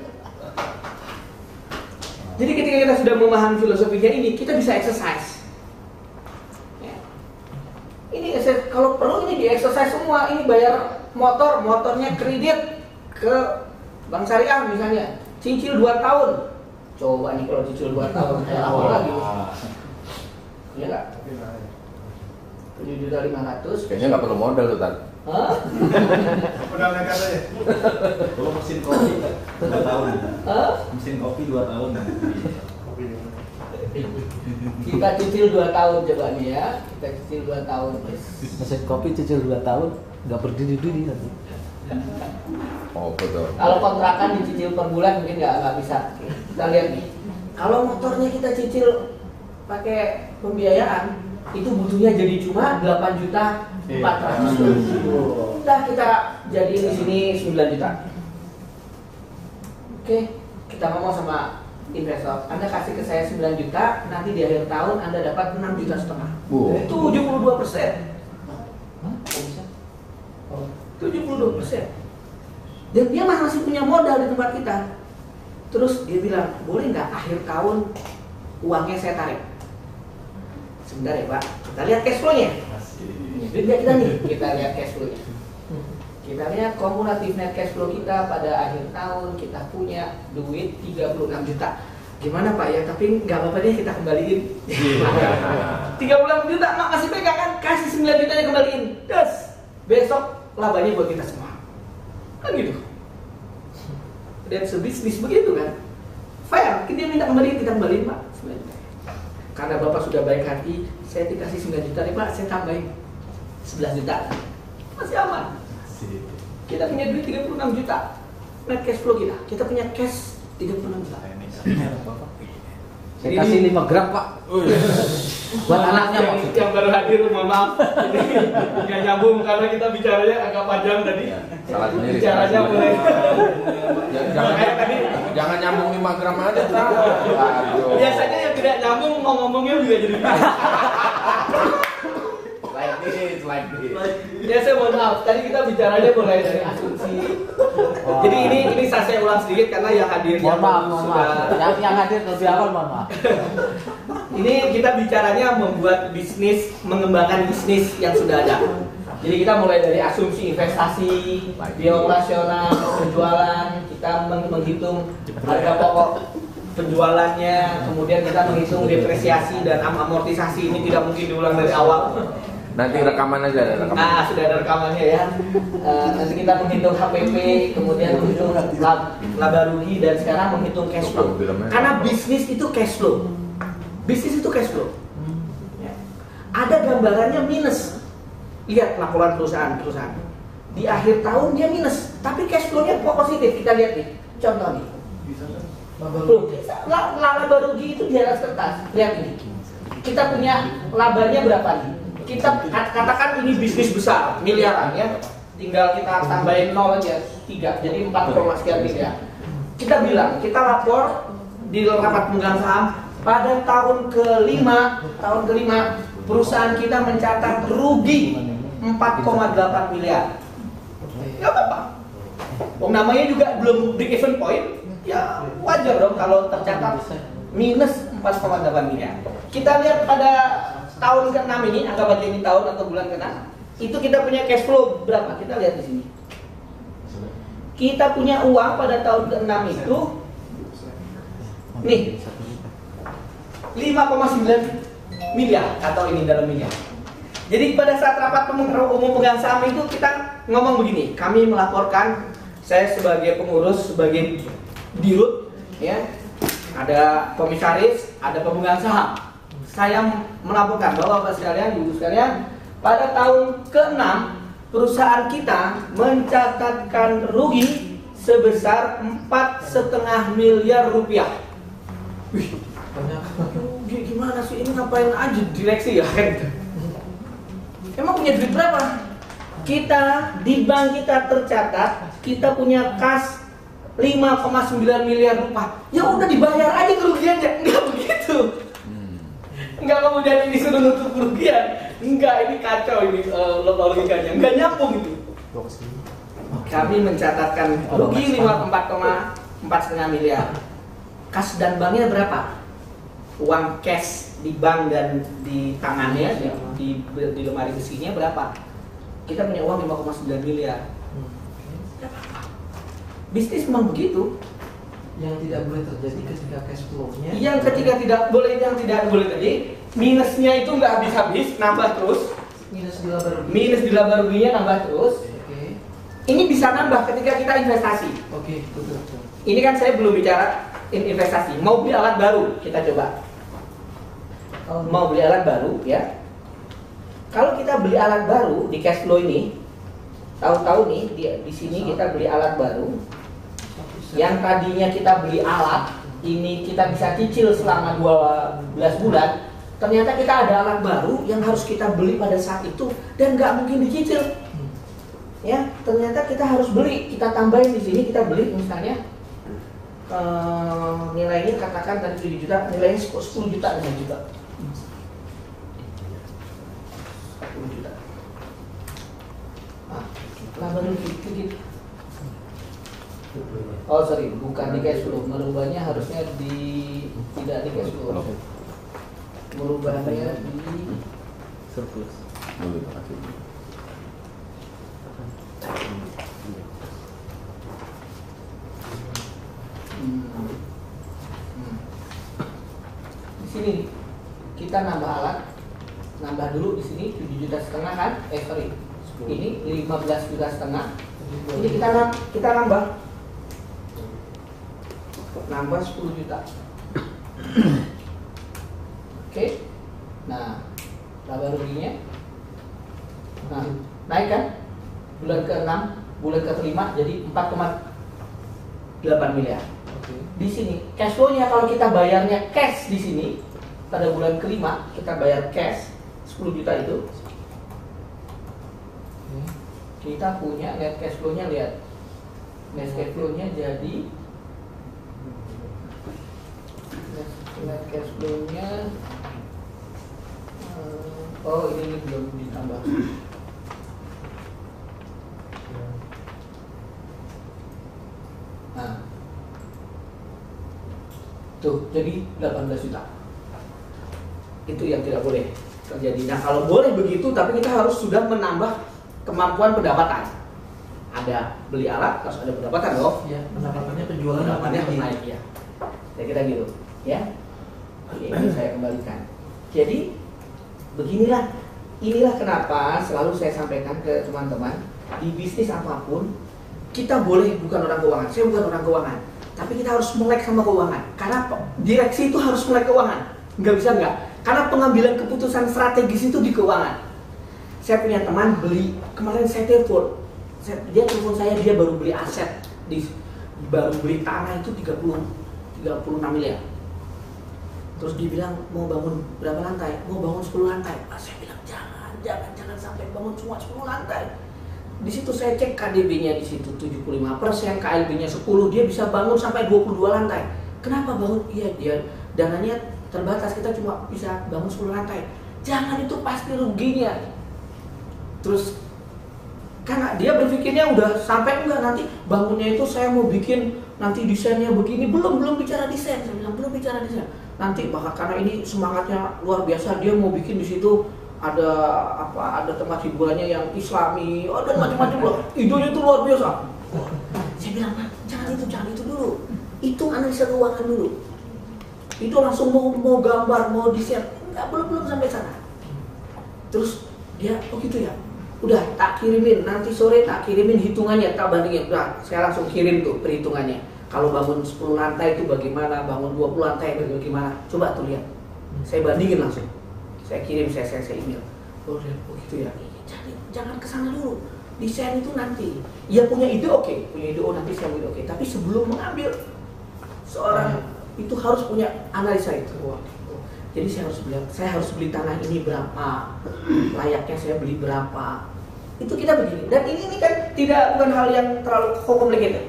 Jadi ketika kita sudah memahami filosofinya ini, kita bisa exercise. Ya. Ini kalau perlu ini di exercise semua. Ini bayar motornya kredit ke Bank Syariah misalnya, cicil 2 tahun. Coba nih kalau cicil 2 tahun, kayak apa lagi? Iya nggak? 7.500.000. Kayaknya nggak perlu modal tuh Tan. Hah? Modal nekat aja. Kalau mesin kopi 2 tahun. Hah? Mesin kopi 2 tahun. Kita cicil 2 tahun coba nih ya. Kita cicil 2 tahun. Mesin kopi cicil 2 tahun nggak berdiri-diri nanti. Oh betul. Kalau kontrakan dicicil per bulan mungkin nggak bisa. Kita lihat nih. Kalau motornya kita cicil pakai pembiayaan, itu butuhnya jadi cuma 8.400.000. Udah kita jadi di sini 9 juta. Oke, kita ngomong sama investor. Anda kasih ke saya 9 juta, nanti di akhir tahun Anda dapat 6,5 juta. 72%. 72%. Dan dia masih punya modal di tempat kita. Terus dia bilang, boleh nggak akhir tahun uangnya saya tarik? Sebentar ya Pak, kita lihat cash flow-nya. Duit kita nih, kita lihat cash flow-nya. Kita lihat kumulatif net cash flow kita pada akhir tahun, kita punya duit 36 juta. Gimana Pak ya, tapi nggak apa-apa deh kita kembaliin. 36 juta, Mak masih pegang kan? Kasih 9 jutanya kembaliin. Terus besok labanya buat kita semua. Kan gitu. Dan sebisnis begitu kan. Fair, dia minta kembaliin, kita kembaliin Pak 9 juta. Karena Bapak sudah baik hati, saya dikasih 9 juta nih Pak, saya tambahin 11 juta. Masih aman. Kita punya duit 36 juta. Net cash flow kita punya cash 36 juta. Saya kasih 5 gram Pak. Buat anaknya Pak. Yang baru hadir, mohon maaf. Ini nggak nyambung karena kita bicaranya agak panjang tadi. Salah sendiri. Bicaranya mulai. Jangan nyambung 5 gram aja. Aduh. Biasanya yang tidak nyambung ngomongnya juga jadi. Like this. Ya saya mohon maaf, tadi kita bicaranya mulai dari asumsi. Jadi ini saya ulang sedikit karena yang hadir Mohon maaf. Yang hadir lebih awal mohon maaf. Ini kita bicaranya membuat bisnis, mengembangkan bisnis yang sudah ada. Jadi kita mulai dari asumsi investasi, biaya operasional, penjualan, kita menghitung harga pokok penjualannya, kemudian kita menghitung depresiasi dan amortisasi. Ini tidak mungkin diulang dari awal. Nanti rekaman aja ada rekaman. Nah, sudah ada rekamannya ya. Nanti kita menghitung HPP, kemudian menghitung laba rugi, dan sekarang menghitung cash flow. Karena bisnis itu cash flow. Bisnis itu cash flow. Ya. Ada gambarannya minus. Lihat laporan perusahaan. Di akhir tahun dia minus, tapi cash flow-nya positif. Kita lihat nih. Contoh nih. Laba rugi itu di atas kertas. Lihat ini. Kita punya labanya berapa nih? Kita katakan ini bisnis besar, miliaran ya. Tinggal kita tambahin 0 aja, 3, jadi 4, sekian miliar. Kita bilang, kita lapor di rapat pemegang saham pada tahun ke-5 perusahaan kita mencatat rugi 4,8 miliar. Gak apa-apa. Namanya juga belum break even point, ya wajar dong kalau tercatat minus 4,8 miliar. Kita lihat pada tahun ke-6 ini, anggap aja ini tahun atau bulan ke-6, itu kita punya cash flow berapa? Kita lihat di sini. Kita punya uang pada tahun ke-6 itu nih 5,9 miliar atau ini dalam miliar. Jadi pada saat rapat umum pemegang saham itu kita ngomong begini, kami melaporkan, saya sebagai pengurus, sebagai dirut ya, ada komisaris, ada pemegang saham. Saya melaporkan bahwa Bapak sekalian, Ibu sekalian, pada tahun ke-6 perusahaan kita mencatatkan rugi sebesar 4,5 miliar rupiah. Wih, gimana sih ini, ngapain aja direksi ya kan? Emang punya duit berapa? Kita di bank kita tercatat kita punya kas 5,9 miliar rupiah. Ya udah dibayar aja kerugiannya, enggak begitu. Enggak kemudian ini sudah nutup kerugian. Enggak, ini kacau ini logikanya. Enggak nyambung itu. Kami mencatatkan rugi 4,5 miliar. Kas dan banknya berapa? Uang cash di bank dan di tangannya di lemari besinya berapa? Kita punya uang 5,9 miliar. Bisnis memang begitu. Yang tidak boleh terjadi ketika cash flow-nya. Yang tidak boleh tadi, minusnya itu nggak habis-habis, nambah terus. Minus di laba ruginya nambah terus. Oke. Ini bisa nambah ketika kita investasi. Oke, betul. Ini kan saya belum bicara investasi. Mau beli alat baru, kita coba. Mau beli alat baru ya. Kalau kita beli alat baru di cash flow ini, tahu-tahu nih di sini kita beli alat baru. Yang tadinya kita beli alat, ini kita bisa cicil selama 12 bulan. Ternyata kita ada alat baru yang harus kita beli pada saat itu dan nggak mungkin dicicil. Ya, ternyata kita harus beli. Kita tambahin di sini, kita beli misalnya nilainya katakan tadi 7 juta, nilainya 10 juta dengan juga. 10 juta. Nah, laba rugi gitu. Oh sorry, bukan di cash flow. Merubahnya harusnya tidak di cash flow. Merubahnya di Surplus. sini kita nambah alat, nambah dulu di sini 7,5 juta kan? Ini 15,5 juta. Ini kita nambah 10 juta. Oke. Nah, laba ruginya naik kan? Bulan ke-6, bulan ke-5 jadi 4,8 miliar. Di sini cash flow-nya kalau kita bayarnya cash di sini pada bulan ke-5 kita bayar cash 10 juta itu. Kita punya net cash flow-nya, lihat. Net cash flow-nya jadi net cash flow-nya oh ini belum ditambah. Nah, tuh jadi 18 juta. Itu yang tidak boleh terjadi. Nah, kalau boleh begitu, tapi kita harus sudah menambah kemampuan pendapatan. Ada beli alat, harus ada pendapatan loh. Ya, pendapatannya penjualan Pendapatannya harus naik ya. Saya kira gitu, ya. Oke, ini saya kembalikan. Jadi beginilah, inilah kenapa selalu saya sampaikan ke teman-teman di bisnis apapun kita boleh bukan orang keuangan. Saya bukan orang keuangan, tapi kita harus melek sama keuangan. Karena direksi itu harus melek keuangan. Nggak bisa nggak? Karena pengambilan keputusan strategis itu di keuangan. Saya punya teman beli, kemarin saya telepon, dia telepon saya, dia baru beli aset, baru beli tanah itu 36 miliar. Terus dia bilang mau bangun berapa lantai? Mau bangun 10 lantai. Saya bilang jangan sampai bangun cuma 10 lantai. Di situ saya cek KDB-nya di situ 75%, KLB-nya 10, dia bisa bangun sampai 22 lantai. Kenapa bangun? Iya, dia dananya terbatas, kita cuma bisa bangun 10 lantai. Jangan, itu pasti ruginya. Terus karena dia berpikirnya udah sampai enggak, nanti bangunnya itu saya mau bikin nanti desainnya begini, belum bicara desain. Saya bilang belum bicara desain. Nanti bahkan karena ini semangatnya luar biasa, dia mau bikin di situ ada tempat hiburannya yang Islami, ada macam-macam loh. Idenya itu luar biasa. Saya bilang, jangan itu dulu. Itu analisa keuangan dulu. Itu langsung mau gambar, mau desain. Enggak, belum sampai sana. Terus dia, oh gitu ya. Udah tak kirimin, nanti sore tak kirimin hitungannya, tak bandingin. Udah, saya langsung kirim tuh perhitungannya. Kalau bangun 10 lantai itu bagaimana, bangun 20 lantai bagaimana. Coba tuh lihat. Saya bandingin langsung. Saya kirim, saya email. Oh gitu ya. Jangan kesana dulu. Desain itu nanti. Ia punya ide oke. Punya ide nanti saya punya oke. Tapi sebelum mengambil, seorang itu harus punya analisa itu. Jadi saya harus beli tanah ini berapa, layaknya saya beli berapa. Itu kita begini. Dan ini kan bukan hal yang terlalu complicated.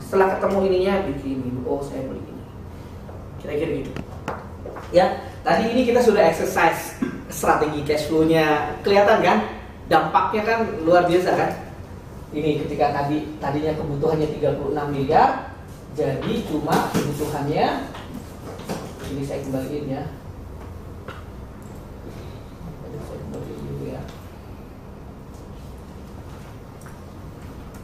Setelah ketemu ininya begini, oh saya beli ini. Kira-kira gitu. Ya, tadi ini kita sudah exercise strategi cash flow-nya. Kelihatan kan? Dampaknya kan luar biasa kan? Ini ketika tadinya kebutuhannya 36 miliar, jadi cuma kebutuhannya, ini saya kembaliin ya.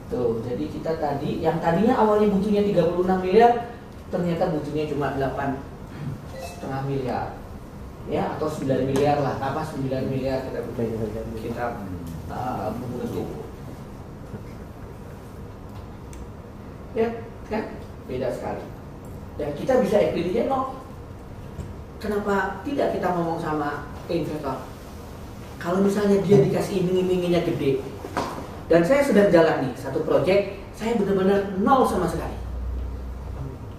Tuh, jadi kita yang tadinya awalnya butuhnya 36 miliar, ternyata butuhnya cuma 8,5 miliar. Ya, atau 9 miliar lah, 9 miliar kita butuh. Ya, kan? Beda sekali. Dan kita bisa equity-nya nol. Kenapa tidak kita ngomong sama investor? Kalau misalnya dia dikasih iming-iminginya gede, dan saya sedang jalan nih satu proyek, saya benar-benar nol sama sekali.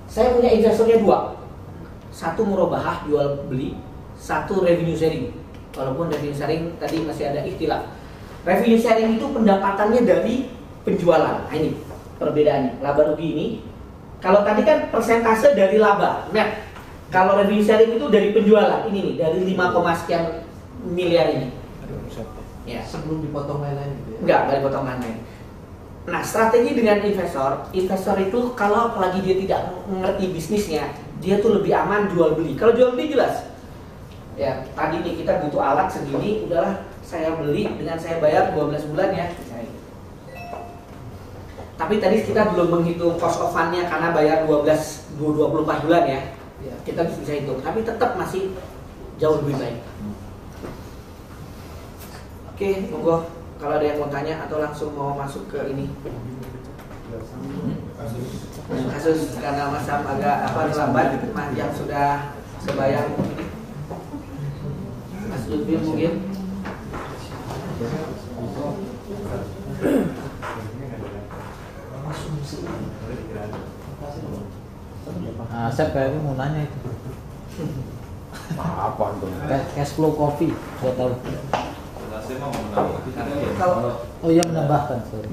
Saya punya investornya 2, satu murabahah jual beli, satu revenue sharing. Walaupun revenue sharing tadi masih ada ikhtilaf. Revenue sharing itu pendapatannya dari penjualan. Nah, ini perbedaannya. Laba rugi ini, kalau tadi kan persentase dari laba net. Kalau revenue sharing itu dari penjualan. Ini nih, dari 5, sekian miliar ini. Ya. Sebelum dipotong lain-lain gitu ya? Enggak dipotong lain-lain. Nah, strategi dengan investor itu kalau apalagi dia tidak mengerti bisnisnya, dia tuh lebih aman jual beli. Kalau jual beli jelas. Ya, tadi nih kita butuh alat segini, udahlah saya beli dengan saya bayar 12 bulan ya. Tapi tadi kita belum menghitung cost of fund-nya karena bayar 24 bulan ya. Ya, kita bisa hitung, tapi tetap masih jauh lebih baik. Oke, monggo kalau ada yang mau tanya atau langsung mau masuk ke ini kasus karena Mas Sam agak lambat, Mas yang sudah sebayang Mas Lutfi mungkin. Asep kayaknya mau nanya itu. Apa tuh? Cash flow coffee, saya tahu. Saya mau menambah. Kalau Oh iya menambahkan, sorry.